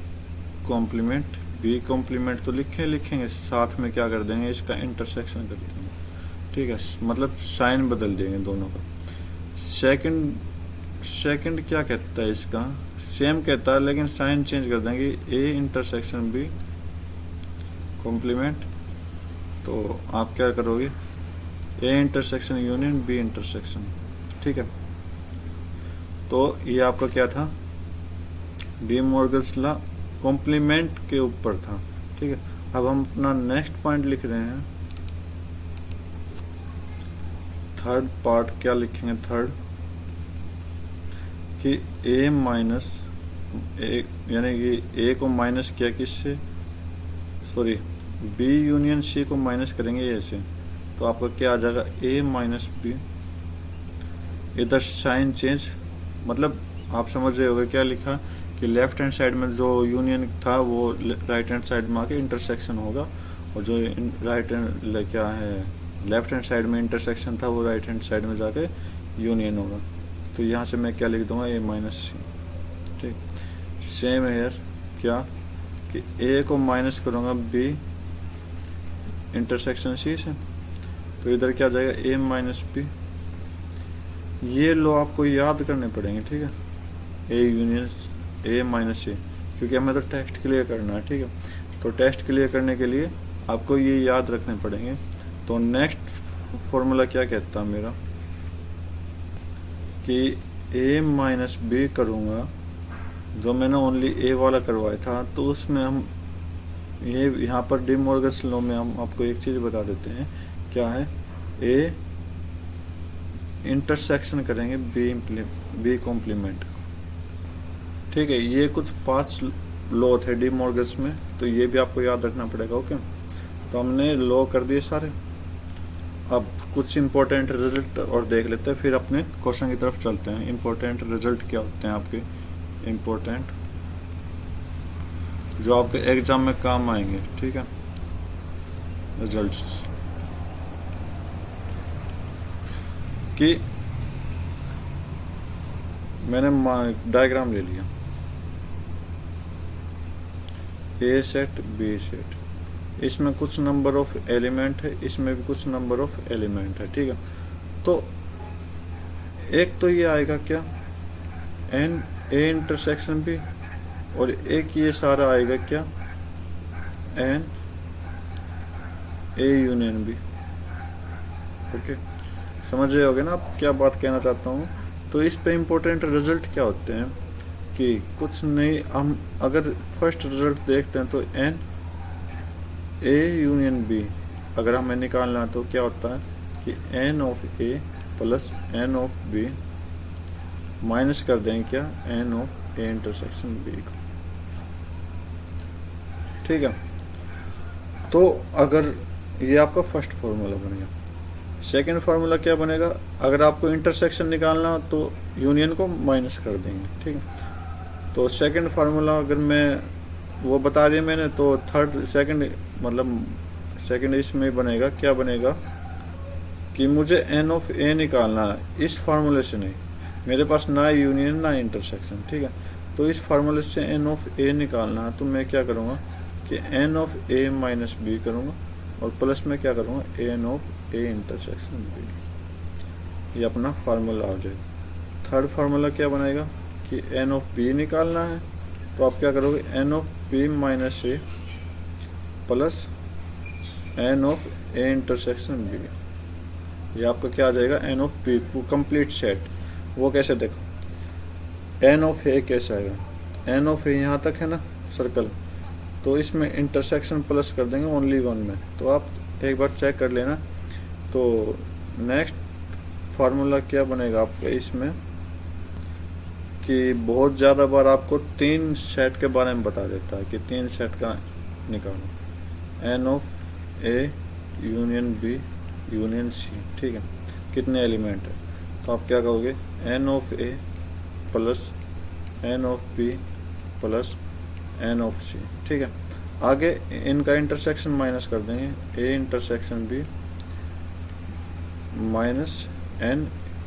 [SPEAKER 1] कॉम्प्लीमेंट बी कॉम्प्लीमेंट, तो लिखेंगे साथ में क्या कर देंगे, इसका इंटरसेक्शन कर देंगे, ठीक है, मतलब साइन बदल देंगे दोनों का। सेकंड क्या कहता है, इसका सेम कहता है लेकिन साइन चेंज कर देंगे, ए इंटरसेक्शन बी कॉम्प्लीमेंट। तो आप क्या करोगे, A intersection union B intersection, ठीक है। तो ये आपका क्या था, डी मॉर्गन्स लॉ कॉम्प्लीमेंट के ऊपर था, ठीक है। अब हम अपना नेक्स्ट पॉइंट लिख रहे हैं, थर्ड पार्ट क्या लिखेंगे, थर्ड, कि ए माइनस ए, यानी कि ए को माइनस किया किससे, सॉरी बी यूनियन सी को माइनस करेंगे ए से, तो आपका क्या आ जाएगा, ए माइनस बी। इधर साइन चेंज, मतलब आप समझ रहे होगे क्या लिखा, कि लेफ्ट हैंड साइड में जो यूनियन था वो राइट हैंड साइड में आके इंटरसेक्शन होगा, और जो राइट हैंड क्या है, लेफ्ट हैंड साइड में इंटरसेक्शन था वो राइट हैंड साइड में जाके यूनियन होगा। तो यहाँ से मैं क्या लिख दूंगा, ए माइनस सी, ठीक। सेम हेयर क्या, कि ए को माइनस करूँगा बी इंटरसेक्शन सी से, तो इधर क्या जाएगा, ए माइनस बी। ये लो आपको याद करने पड़ेंगे, ठीक है, ए यूनियन ए माइनस सी, क्योंकि हमें तो टेस्ट क्लियर करना है, ठीक है। तो टेस्ट क्लियर करने के लिए आपको ये याद रखने पड़ेंगे। तो नेक्स्ट फॉर्मूला क्या कहता है मेरा, कि ए माइनस बी करूँगा, जो मैंने ओनली ए वाला करवाया था, तो उसमें हम ये यहाँ पर डी मॉर्गन्स लॉ में हम आपको एक चीज़ बता देते हैं, क्या है, ए इंटरसेक्शन करेंगे बी कॉम्प्लीमेंट, ठीक है। ये कुछ 5 लॉ थे डी मॉर्गन्स में, तो ये भी आपको याद रखना पड़ेगा, ओके। तो हमने लॉ कर दिए सारे। अब कुछ इंपॉर्टेंट रिजल्ट और देख लेते हैं, फिर अपने क्वेश्चन की तरफ चलते हैं। इंपॉर्टेंट रिजल्ट क्या होते हैं आपके, इंपॉर्टेंट जो आपके एग्जाम में काम आएंगे, ठीक है, रिजल्ट्स, कि मैंने डायग्राम ले लिया, ए सेट बी सेट, इसमें कुछ नंबर ऑफ एलिमेंट है, इसमें भी कुछ नंबर ऑफ एलिमेंट है, ठीक है। तो एक तो ये आएगा क्या, एन ए इंटरसेक्शन बी, और एक ये सारा आएगा क्या, n A union B. Okay, समझ रहे होगे ना आप क्या बात कहना चाहता हूँ। तो इस पे इम्पोर्टेंट रिजल्ट क्या होते हैं कि कुछ नहीं, हम अगर फर्स्ट रिजल्ट देखते हैं तो एन ए यूनियन बी अगर हमें निकालना है तो क्या होता है कि n of A plus n of B minus कर देंगे क्या, n of A intersection B को, ठीक है। तो अगर ये आपका फर्स्ट फॉर्मूला बन गया, सेकेंड फार्मूला क्या बनेगा, अगर आपको इंटरसेक्शन निकालना हो तो यूनियन को माइनस कर देंगे, ठीक है। तो सेकेंड फार्मूला अगर मैं वो बता दिया मैंने, तो थर्ड सेकेंड मतलब सेकेंड इसमें बनेगा, क्या बनेगा कि मुझे एन ऑफ ए निकालना है, इस फार्मूले से नहीं, मेरे पास ना यूनियन ना इंटरसेक्शन, ठीक है। तो इस फार्मूले से एन ऑफ ए निकालना है, तो मैं क्या करूँगा कि n of A minus B करूँगा, और प्लस में क्या करूँगा n of A intersection B, ये अपना फार्मूला आ जाएगा। थर्ड फार्मूला क्या बनाएगा कि एन ऑफ बी निकालना है, तो आप क्या करोगे n of B minus A plus n of A intersection B, ये आपका क्या आ जाएगा n of B complete set. वो कैसे देखो, एन ऑफ ए कैसे आएगा, एन ऑफ ए यहाँ तक है ना सर्कल, तो इसमें इंटरसेक्शन प्लस कर देंगे ओनली वन में, तो आप एक बार चेक कर लेना। तो नेक्स्ट फार्मूला क्या बनेगा आपका इसमें कि बहुत ज़्यादा बार आपको तीन सेट के बारे में बता देता है कि तीन सेट का निकालो, n of A union B union C, ठीक है, कितने एलिमेंट है, तो आप क्या कहोगे n of A plus n of B plus n of C, ठीक है। आगे इनका इंटरसेक्शन माइनस कर देंगे, A intersection B minus n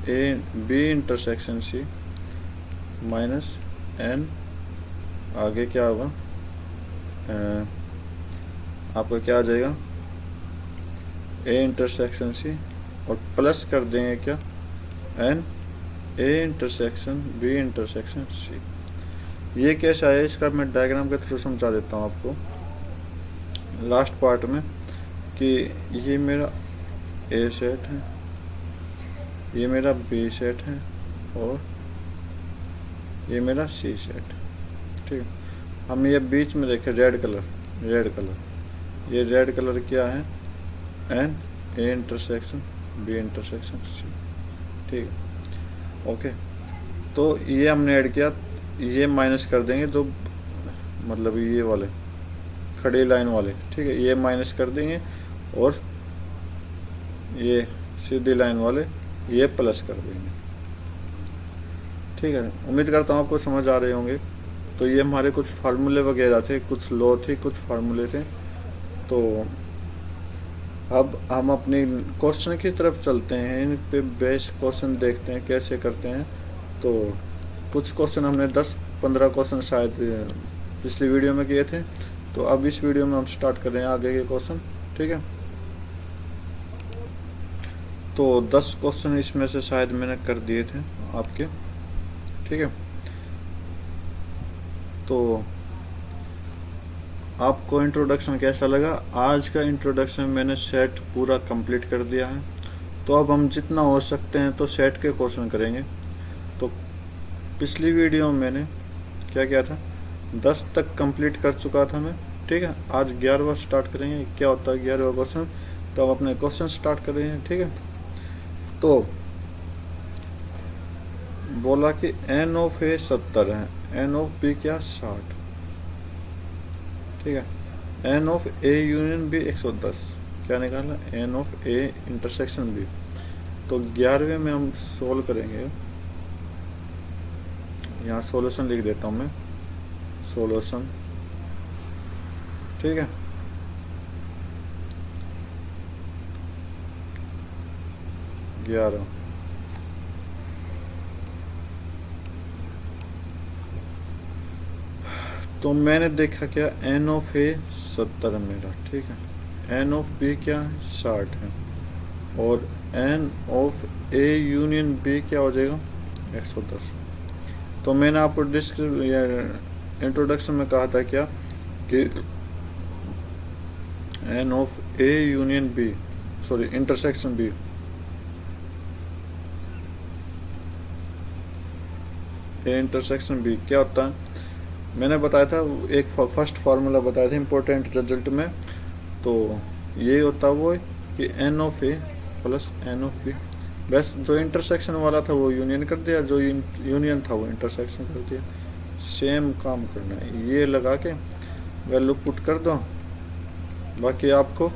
[SPEAKER 1] A B intersection C minus n, आगे क्या होगा आपका क्या आ जाएगा ए इंटरसेक्शन सी, और प्लस कर देंगे क्या n A intersection B intersection C. ये कैसा है इसका मैं डायग्राम के थ्रू समझा देता हूँ आपको लास्ट पार्ट में, कि ये मेरा ए सेट है, ये मेरा बी सेट है, और ये मेरा सी सेट, ठीक है। हम ये बीच में देखें रेड कलर, ये रेड कलर क्या है n A intersection B intersection C, ठीक है, ओके। तो ये हमने ऐड किया, ये माइनस कर देंगे जो मतलब ये वाले खड़ी लाइन वाले, ठीक है, ये माइनस कर देंगे, और ये सीधी लाइन वाले ये प्लस कर देंगे, ठीक है। उम्मीद करता हूँ आपको समझ आ रहे होंगे। तो ये हमारे कुछ फार्मूले वगैरह थे, कुछ लॉ थे, कुछ फार्मूले थे। तो अब हम अपनी क्वेश्चन की तरफ चलते हैं, इन पे बेस क्वेश्चन देखते हैं कैसे करते हैं। तो कुछ क्वेश्चन हमने 10-15 क्वेश्चन शायद पिछली वीडियो में किए थे, तो अब इस वीडियो में हम स्टार्ट कर रहे हैं आगे के क्वेश्चन, ठीक है। तो 10 क्वेश्चन इसमें से शायद मैंने कर दिए थे आपके, ठीक है। तो आपको इंट्रोडक्शन कैसा लगा? आज का इंट्रोडक्शन मैंने सेट पूरा कंप्लीट कर दिया है। तो अब हम जितना हो सकते हैं तो सेट के क्वेश्चन करेंगे। तो पिछली वीडियो में मैंने क्या किया था, 10 तक कंप्लीट कर चुका था मैं, ठीक है। आज 11वां स्टार्ट करेंगे, क्या होता है 11वां क्वेश्चन। तो अब अपने क्वेश्चन स्टार्ट करेंगे, ठीक है। तो बोला कि एन ऑफ ए 70 है, एन ऑफ बी क्या 60, ठीक है। N of A union B 110, क्या निकालना, n of A intersection B. तो 11वें में हम सोल्व करेंगे, यहाँ सॉल्यूशन लिख देता हूँ मैं, सॉल्यूशन, ठीक है। तो मैंने देखा क्या, एन ऑफ ए 70 मेरा, ठीक है, एन ऑफ बी क्या है 60 है, और n of A union B क्या हो जाएगा 110। तो मैंने आपको इंट्रोडक्शन में कहा था क्या कि n of A union B, sorry intersection B, A intersection B क्या होता है, मैंने बताया था एक फर्स्ट फार्मूला बताया था इम्पोर्टेंट रिजल्ट में। तो ये होता वो है कि n of A plus n of B, बस जो इंटरसेक्शन वाला था वो यूनियन कर दिया, जो यूनियन था वो इंटरसेक्शन कर दिया, सेम काम करना है, ये लगा के वैल्यू पुट कर दो। बाकी आपको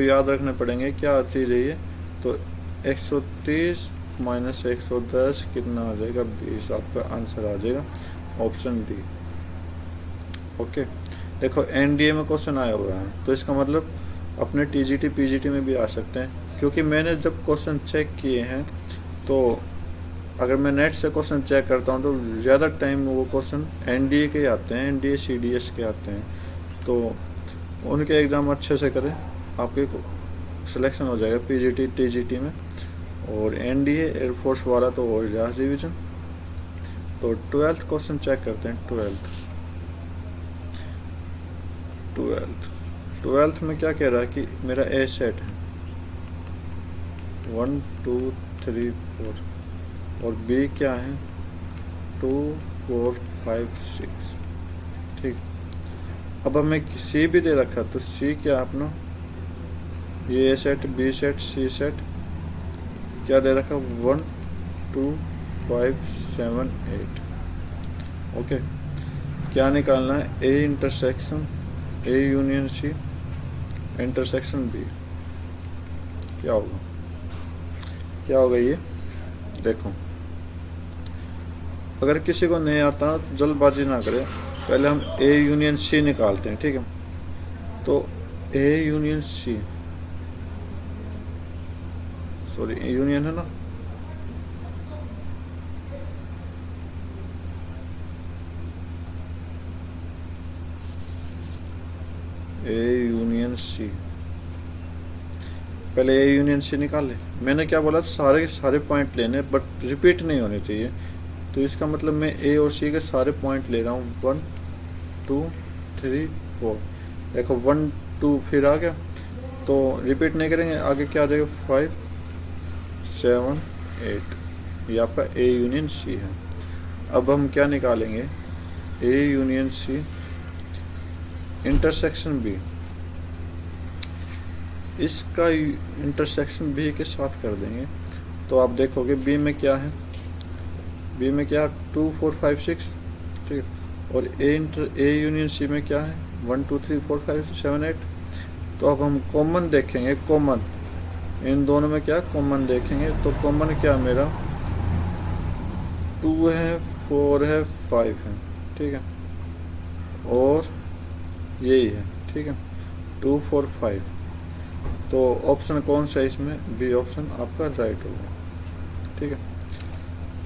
[SPEAKER 1] याद रखने पड़ेंगे क्या चीज़ है ये। तो 130 माइनस 110 कितना आ जाएगा 20, आपका आंसर आ जाएगा ऑप्शन डी। ओके, देखो एनडीए में क्वेश्चन आया हुआ है, तो इसका मतलब अपने टीजीटी पीजीटी में भी आ सकते हैं, क्योंकि मैंने जब क्वेश्चन चेक किए हैं तो अगर मैं नेट से क्वेश्चन चेक करता हूँ तो ज़्यादा टाइम वो क्वेश्चन एनडीए के आते हैं, एनडीए सीडीएस के आते हैं, तो उनके एग्ज़ाम अच्छे से करें, आपके सिलेक्शन हो जाएगा पीजीटी टीजीटी में। और एनडीए एयरफोर्स वाला तो हो गया रिविजन। तो 12th क्वेश्चन चेक करते हैं। 12th में क्या कह रहा है कि मेरा ए सेट है 1 2 3 4 और बी क्या है 2 4 5 6, ठीक। अब हमें सी भी दे रखा, तो सी क्या अपना ये ए सेट बी सेट सी सेट क्या दे रखा 1 2 5 7 8। ओके, क्या निकालना है, A intersection A union C intersection B, क्या होगा ये देखो। अगर किसी को नहीं आता तो जल्दबाजी ना करे, पहले हम ए यूनियन सी निकालते हैं, ठीक है। तो A union C, sorry union है ना, ए यूनियन सी, पहले ए यूनियन सी निकाल ले। मैंने क्या बोला, सारे पॉइंट लेने बट रिपीट नहीं होने चाहिए, तो इसका मतलब मैं ए और सी के सारे पॉइंट ले रहा हूँ 1 2 3 4। देखो 1 2 फिर आ गया, तो रिपीट नहीं करेंगे, आगे क्या आ जाएगा 5 7 8, यहाँ पर ए यूनियन सी है। अब हम क्या निकालेंगे, A union C intersection B, इसका इंटरसेक्शन बी के साथ कर देंगे, तो आप देखोगे बी में क्या है, बी में क्या 2 4 5 6, ठीक है। और ए यूनियन सी में क्या है 1 2 3 4 5 7 8। तो अब हम कॉमन देखेंगे, कॉमन इन दोनों में क्या कॉमन देखेंगे, तो कॉमन क्या मेरा 2 है 4 है 5 है, ठीक है, और यही है, ठीक है 2 4 5। तो ऑप्शन कौन सा है इसमें, बी ऑप्शन आपका राइट होगा, ठीक है।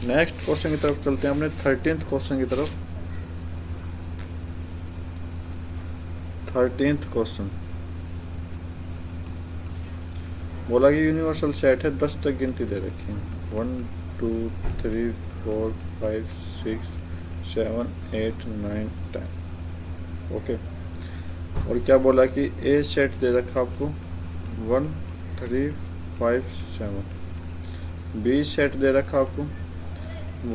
[SPEAKER 1] नेक्स्ट क्वेश्चन की तरफ चलते हैं, अपने 13th क्वेश्चन की तरफ। 13th क्वेश्चन बोला कि यूनिवर्सल सेट है, 10 तक गिनती दे रखी है 1 2 3 4 5 6 7 8 9 10। ओके, और क्या बोला कि ए सेट दे रखा आपको 1 3 5 7, बी सेट दे रखा आपको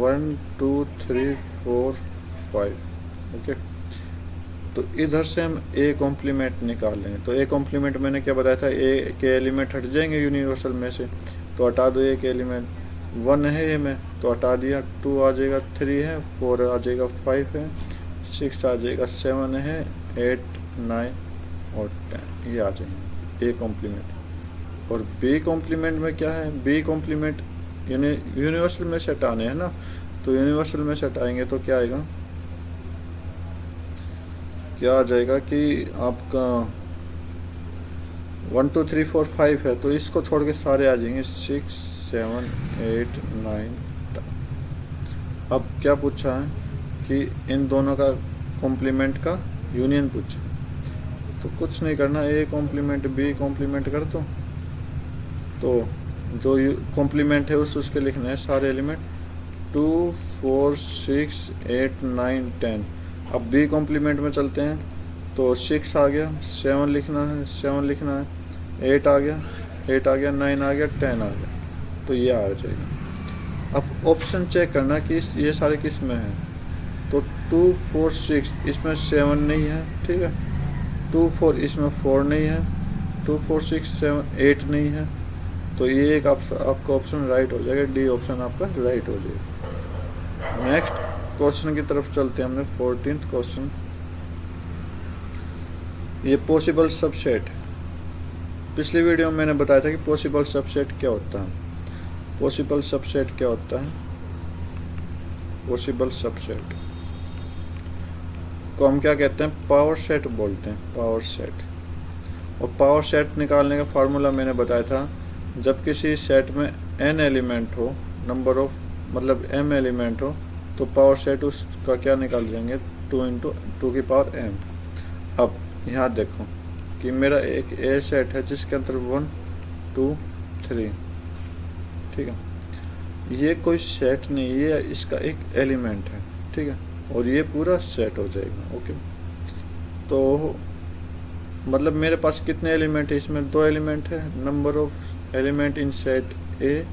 [SPEAKER 1] 1 2 3 4 5। ओके, तो इधर से हम ए कॉम्प्लीमेंट निकाल लेंगे। तो ए कॉम्प्लीमेंट मैंने क्या बताया था, ए के एलिमेंट हट जाएंगे यूनिवर्सल में से, तो हटा दो ए के एलिमेंट। 1 है ए में तो हटा दिया, 2 आ जाएगा, 3 है, 4 आ जाएगा, 5 है, 6 आ जाएगा, 7 है, 8 9 और 10 ये आ जाएंगे ए कॉम्प्लीमेंट। और बी कॉम्प्लीमेंट में क्या है, बी कॉम्प्लीमेंट यूनिवर्सल में से हटाने हैं ना, तो यूनिवर्सल में से हटाएंगे तो क्या आएगा, क्या आ जाएगा कि आपका 1 2 3 4 5 है, तो इसको छोड़ के सारे आ जाएंगे 6 7 8 9 10। अब क्या पूछा है, कि इन दोनों का कॉम्प्लीमेंट का यूनियन पूछे, तो कुछ नहीं करना, ए कॉम्प्लीमेंट बी कॉम्प्लीमेंट कर दो, तो जो कॉम्प्लीमेंट है उसके लिखना है सारे एलिमेंट 2 4 6 8 9 10। अब बी कॉम्प्लीमेंट में चलते हैं, तो 6 आ गया, 7 लिखना है, 7 लिखना है, 8 आ गया, 8 आ गया, 9 आ गया, 10 आ गया, तो ये आ जाएगा। अब ऑप्शन चेक करना कि ये सारे किस में है, तो 2 4 6 इसमें 7 नहीं है, ठीक है, 2 4 इसमें 4 नहीं है, 2 4 6 7 8 नहीं है, तो ये एक आपका ऑप्शन राइट हो जाएगा, डी ऑप्शन आपका राइट हो जाएगा। नेक्स्ट क्वेश्चन की तरफ चलते हैं हमने 14th क्वेश्चन। ये पॉसिबल सबसेट, पिछली वीडियो में मैंने बताया था कि पॉसिबल सबसेट क्या होता है। पॉसिबल सबसेट क्या होता है, पॉसिबल सबसेट को हम क्या कहते हैं, पावर सेट बोलते हैं, पावर सेट। और पावर सेट निकालने का फार्मूला मैंने बताया था, जब किसी सेट में n एलिमेंट हो, नंबर ऑफ मतलब m एलिमेंट हो, तो पावर सेट उसका क्या निकाल देंगे, 2 × 2 की पावर m। अब यहाँ देखो कि मेरा एक ए सेट है जिसके अंदर 1 2 3, ठीक है, ये कोई सेट नहीं, ये इसका एक एलिमेंट है, ठीक है, और ये पूरा सेट हो जाएगा। ओके, तो मतलब मेरे पास कितने एलिमेंट है, इसमें 2 एलिमेंट है, number of element in set ए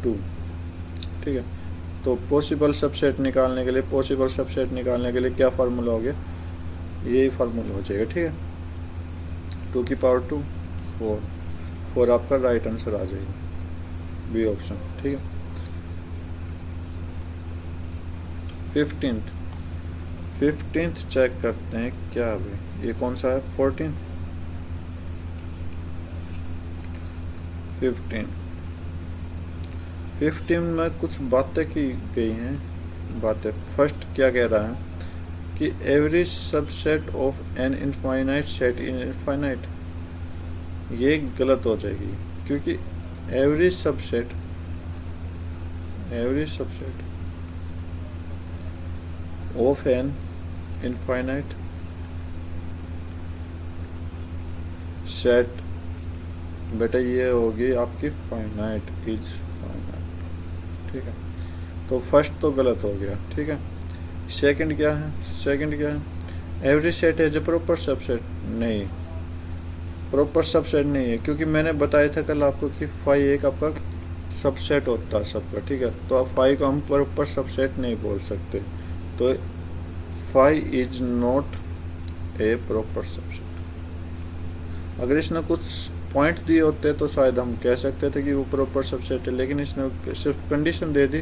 [SPEAKER 1] 2, ठीक है। तो पॉसिबल सबसेट निकालने के लिए, पॉसिबल सबसेट निकालने के लिए क्या फार्मूला हो गया, यही फार्मूला हो जाएगा, ठीक है, 2 की पावर 2 4 आपका राइट आंसर आ जाएगा, बी ऑप्शन, ठीक है। 15th चेक करते हैं क्या है, ये कौन सा है, 14 15 में कुछ बातें की गई हैं, बातें। फर्स्ट क्या कह रहा है कि every subset of an infinite set in infinite, ये गलत हो जाएगी, क्योंकि every subset of an infinite set, बेटा ये होगी आपकी फाइनाइट इज फाइनाइट, ठीक है। तो फर्स्ट तो गलत हो गया, ठीक है। सेकंड क्या है, every set is a proper subset, नहीं, प्रॉपर सबसेट नहीं है, क्योंकि मैंने बताया था कल आपको कि फाई एक आपका सबसेट होता है सबका, ठीक है, तो अब फाई को हम प्रॉपर सबसेट नहीं बोल सकते, तो phi is not a proper subset. अगर इसने कुछ पॉइंट दिए होते तो शायद हम कह सकते थे कि वो प्रॉपर सबसेट है, लेकिन इसने सिर्फ कंडीशन दे दी,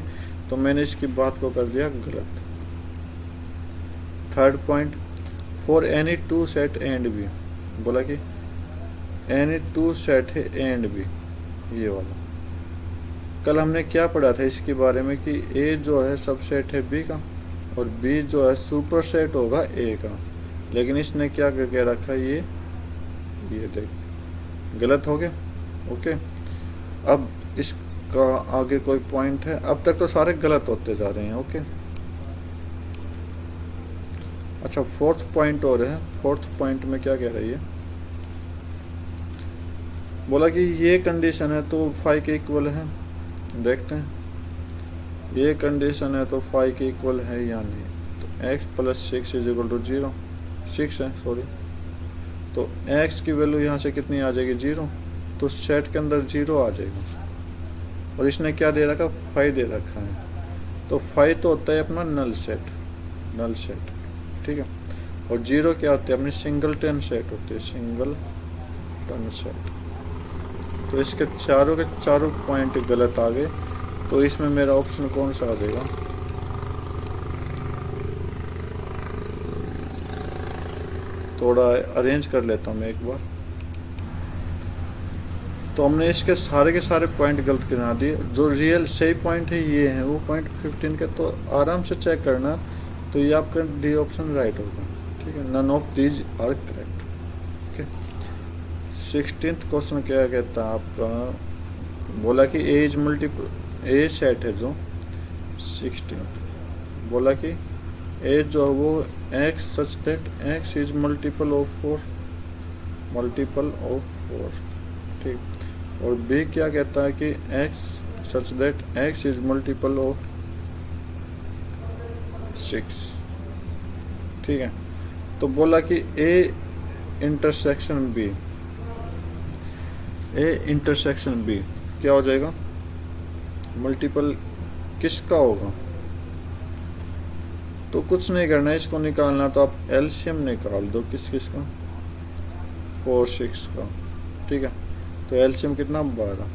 [SPEAKER 1] तो मैंने इसकी बात को कर दिया गलत। Third point, for any 2 set A and B, बोला कि एनी 2 सेट है ए एंड बी, ये वाला। कल हमने क्या पढ़ा था इसके बारे में कि ए जो है सबसेट है बी का, और बी जो है सुपर सेट होगा ए का, लेकिन इसने क्या करके रखा, ये देख, गलत हो गया। ओके, अब इसका आगे कोई पॉइंट है, अब तक तो सारे गलत होते जा रहे हैं। ओके, अच्छा, 4th पॉइंट और है। 4th पॉइंट में क्या कह रही है, बोला कि ये कंडीशन है तो फाई के इक्वल है। देखते हैं, ये कंडीशन है तो फाई के इक्वल है या नहीं। तो x + 6 = 0, 6 है सॉरी, तो x की वैल्यू यहाँ से कितनी आ जाएगी, 0, तो सेट के अंदर 0 आ जाएगा। और इसने क्या दे रखा, फाई दे रखा है, तो फाई तो होता है अपना नल सेट, ठीक है। और 0 क्या होता है, अपनी सिंगलटन सेट होती है, सिंगलटन सेट। तो इसके चारों के चारों पॉइंट गलत आ गए, तो इसमें मेरा ऑप्शन कौन सा आ जाएगा, थोड़ा अरेंज कर लेता हूँ मैं एक बार। तो हमने इसके सारे के सारे पॉइंट गलत गिना दिए, जो रियल सही पॉइंट है ये है, वो पॉइंट 15 के, तो आराम से चेक करना, तो ये आपका डी ऑप्शन राइट होगा, ठीक है। None of these are correct. Okay, 16th question क्या कहता है आपका, बोला कि A is multiple, A set है जो 16, बोला कि ए जो है वो x such that x is multiple of 4, ठीक। और बी क्या कहता है कि x such that x is multiple of 6, ठीक है। तो बोला कि ए इंटरसेक्शन बी क्या हो जाएगा, मल्टीपल किसका होगा। तो कुछ नहीं करना है, इसको निकालना तो आप एलसीएम निकाल दो किसका, 4 6 का, ठीक है। तो एलसीएम कितना, 12।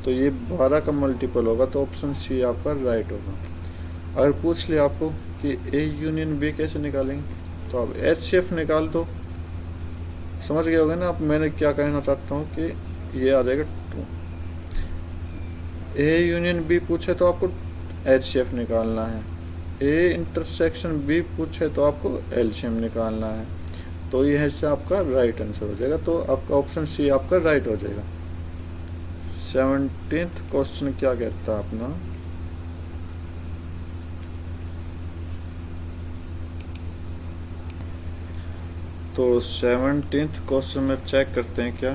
[SPEAKER 1] तो ये 12 का मल्टीपल होगा, तो ऑप्शन सी आपका राइट होगा। अगर पूछ लिया आपको कि ए यूनियन बी कैसे निकालेंगे, तो आप एचसीएफ निकाल दो। समझ गए होगे ना आप मैंने क्या कहना चाहता हूँ कि ये आ जाएगा 2। ए यूनियन बी पूछे तो आपको एचसीएफ निकालना है, ए इंटरसेक्शन बी पूछे तो आपको एलसीएम निकालना है। तो यह से आपका राइट आंसर हो जाएगा। तो आपका ऑप्शन सी आपका राइट हो जाएगा। 17th क्वेश्चन क्या कहता है अपना, तो 17th क्वेश्चन में चेक करते हैं क्या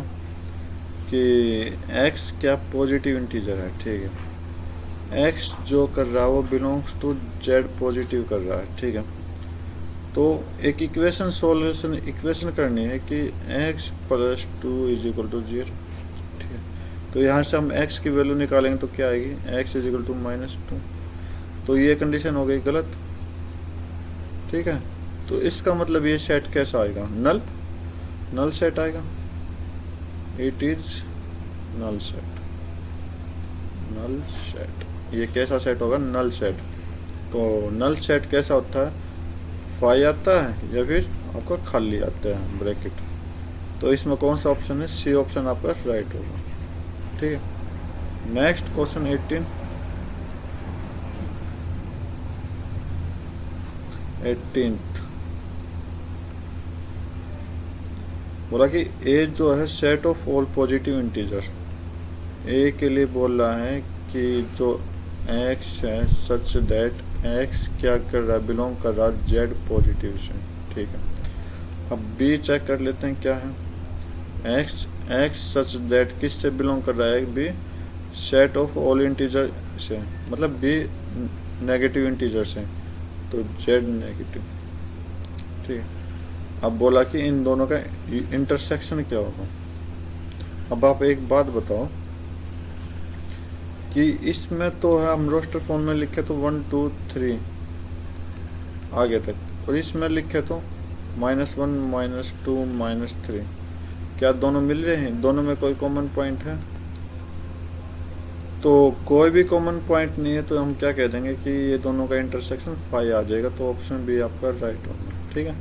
[SPEAKER 1] कि x क्या पॉजिटिव इंटीजर है, ठीक है। x जो कर रहा है वो बिलोंग्स टू z पॉजिटिव कर रहा है, ठीक है। तो एक इक्वेशन सॉल्यूशन इक्वेशन करनी है कि x + 2 = 0, ठीक है। तो यहाँ से हम x की वैल्यू निकालेंगे तो क्या आएगी, x = -2। तो ये कंडीशन हो गई गलत, ठीक है। तो इसका मतलब ये सेट कैसा आएगा, नल सेट आएगा। इट इज नल सेट, ये कैसा सेट होगा, नल सेट। तो नल सेट कैसा होता है, फाई आता है या फिर आपका खाली आता है ब्रैकेट। तो इसमें कौन सा ऑप्शन है, सी ऑप्शन आपका राइट होगा, ठीक है। नेक्स्ट क्वेश्चन 18th बोला कि ए जो है set of all positive integer, A के लिए बोल रहा है कि जो एक्स है सच दैट एक्स क्या कर रहा है, बिलोंग कर रहा है जेड पॉजिटिव से, ठीक है। अब बी चेक कर लेते हैं क्या है, एक्स सच दैट किस से बिलोंग कर रहा है, B set of all integer से, मतलब बी नेगेटिव इंटीजर से, तो जेड नेगेटिव, ठीक है। अब बोला कि इन दोनों का इंटरसेक्शन क्या होगा। अब आप एक बात बताओ कि इसमें तो है हम रोस्टर फॉर्म में लिखे तो 1 2 3 आगे तक, और इसमें लिखे तो -1 -2 -3, क्या दोनों मिल रहे हैं, दोनों में कोई कॉमन पॉइंट है। तो कोई भी कॉमन पॉइंट नहीं है तो हम क्या कह देंगे कि ये दोनों का इंटरसेक्शन 5 आ जाएगा। तो ऑप्शन बी आपका राइट होगा, ठीक है।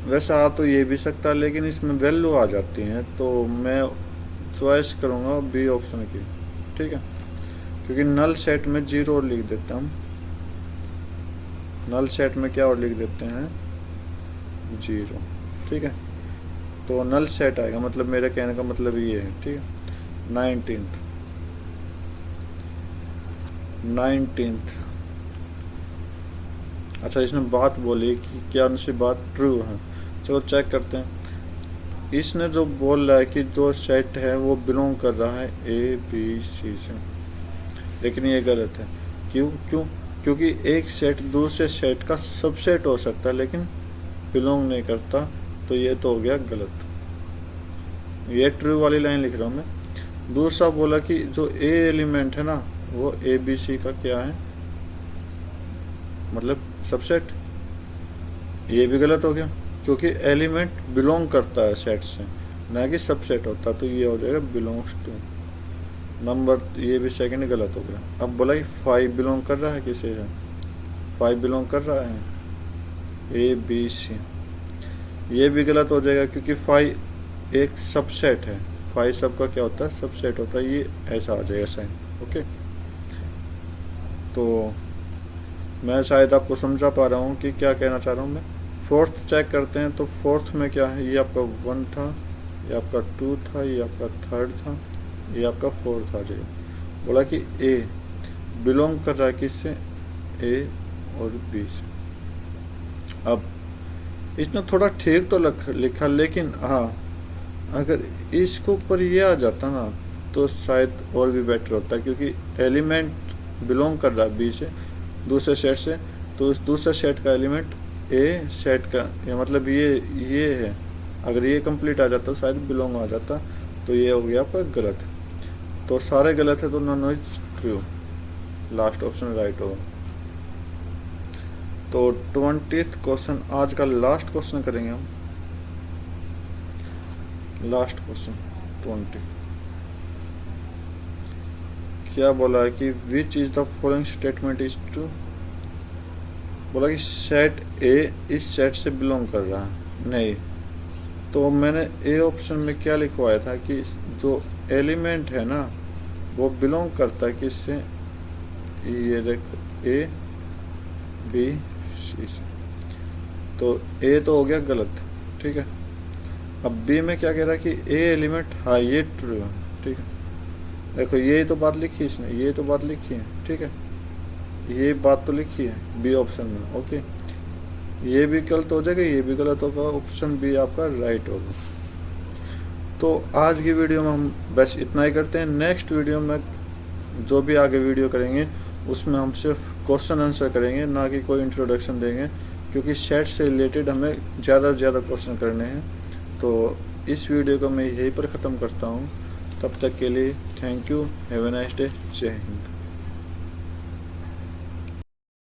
[SPEAKER 1] वैसे आ तो ये भी सकता है लेकिन इसमें वैल्यू आ जाती है, तो मैं चॉइस करूंगा बी ऑप्शन की, ठीक है। क्योंकि नल सेट में 0 और लिख देते हैं हम, नल सेट में क्या और लिख देते हैं 0, ठीक है। तो नल सेट आएगा, मतलब मेरे कहने का मतलब ये है, ठीक है। 19th अच्छा, इसने बात बोली कि क्या उनसे बात ट्रू है, चलो चेक करते हैं। इसने जो बोल रहा है कि जो सेट है वो बिलोंग कर रहा है ए बी सी से, लेकिन ये गलत है। क्योंकि एक सेट दूसरे सेट का सबसेट हो सकता है लेकिन बिलोंग नहीं करता, तो ये तो हो गया गलत। ये ट्रू वाली लाइन लिख रहा हूँ मैं। दूसरा बोला कि जो ए एलिमेंट है ना वो ए बी सी का क्या है, मतलब सबसेट, ये भी गलत हो गया क्योंकि एलिमेंट बिलोंग करता है सेट से, ना कि सबसेट होता, तो ये हो जाएगा बिलोंग्स टू। नंबर ये भी सेकंड गलत हो गया। अब बोला कि 5 बिलोंग कर रहा है किसे है, 5 बिलोंग कर रहा है ए बी सी, ये भी गलत हो जाएगा क्योंकि 5 एक सबसेट है, 5 सबका क्या होता है सबसेट होता है, ये ऐसा आ जाएगा साइन, ओके। तो मैं शायद आपको समझा पा रहा हूँ कि क्या कहना चाह रहा हूँ मैं। फोर्थ चेक करते हैं, तो फोर्थ में क्या है, ये आपका 1 था, ये आपका 2 था, ये आपका 3rd था, ये आपका 4th आ जाएगा। बोला कि ए बिलोंग कर रहा है किससे, ए और 20। अब इसने थोड़ा ठीक तो लिखा, लेकिन हाँ अगर इसके ऊपर ये आ जाता ना तो शायद और भी बेटर होता, क्योंकि एलिमेंट बिलोंग कर रहा है बी से, दूसरे सेट से, तो उस दूसरे सेट का एलिमेंट ए सेट का, या मतलब ये है, अगर ये कंप्लीट आ जाता तो शायद बिलोंग आ जाता, तो ये हो गया आपका गलत। तो सारे गलत है, तो non is true, last option right होगा। तो 20th क्वेश्चन, आज का लास्ट क्वेश्चन करेंगे हम। लास्ट क्वेश्चन 20 क्या बोला है कि which is the following statement is true. बोला कि सेट ए इस सेट से बिलोंग कर रहा है, नहीं। तो मैंने ए ऑप्शन में क्या लिखवाया था कि जो एलिमेंट है ना वो बिलोंग करता है किससे, ये देखो ए बी सी से, तो ए तो हो गया गलत, ठीक है। अब बी में क्या कह रहा है कि ए एलिमेंट, हाँ ये ट्रू है, ठीक है। देखो ये तो बात लिखी इसने, ये तो बात लिखी है, ठीक है, ये बात तो लिखी है बी ऑप्शन में, ओके। ये भी गलत हो जाएगा, ये भी गलत होगा, ऑप्शन बी आपका राइट होगा। तो आज की वीडियो में हम बस इतना ही करते हैं। नेक्स्ट वीडियो में जो भी आगे वीडियो करेंगे उसमें हम सिर्फ क्वेश्चन आंसर करेंगे, ना कि कोई इंट्रोडक्शन देंगे, क्योंकि सेट से रिलेटेड हमें ज़्यादा से ज़्यादा क्वेश्चन करने हैं। तो इस वीडियो को मैं यहीं पर ख़त्म करता हूँ। तब तक के लिए thank you, have a nice day, जय हिंद।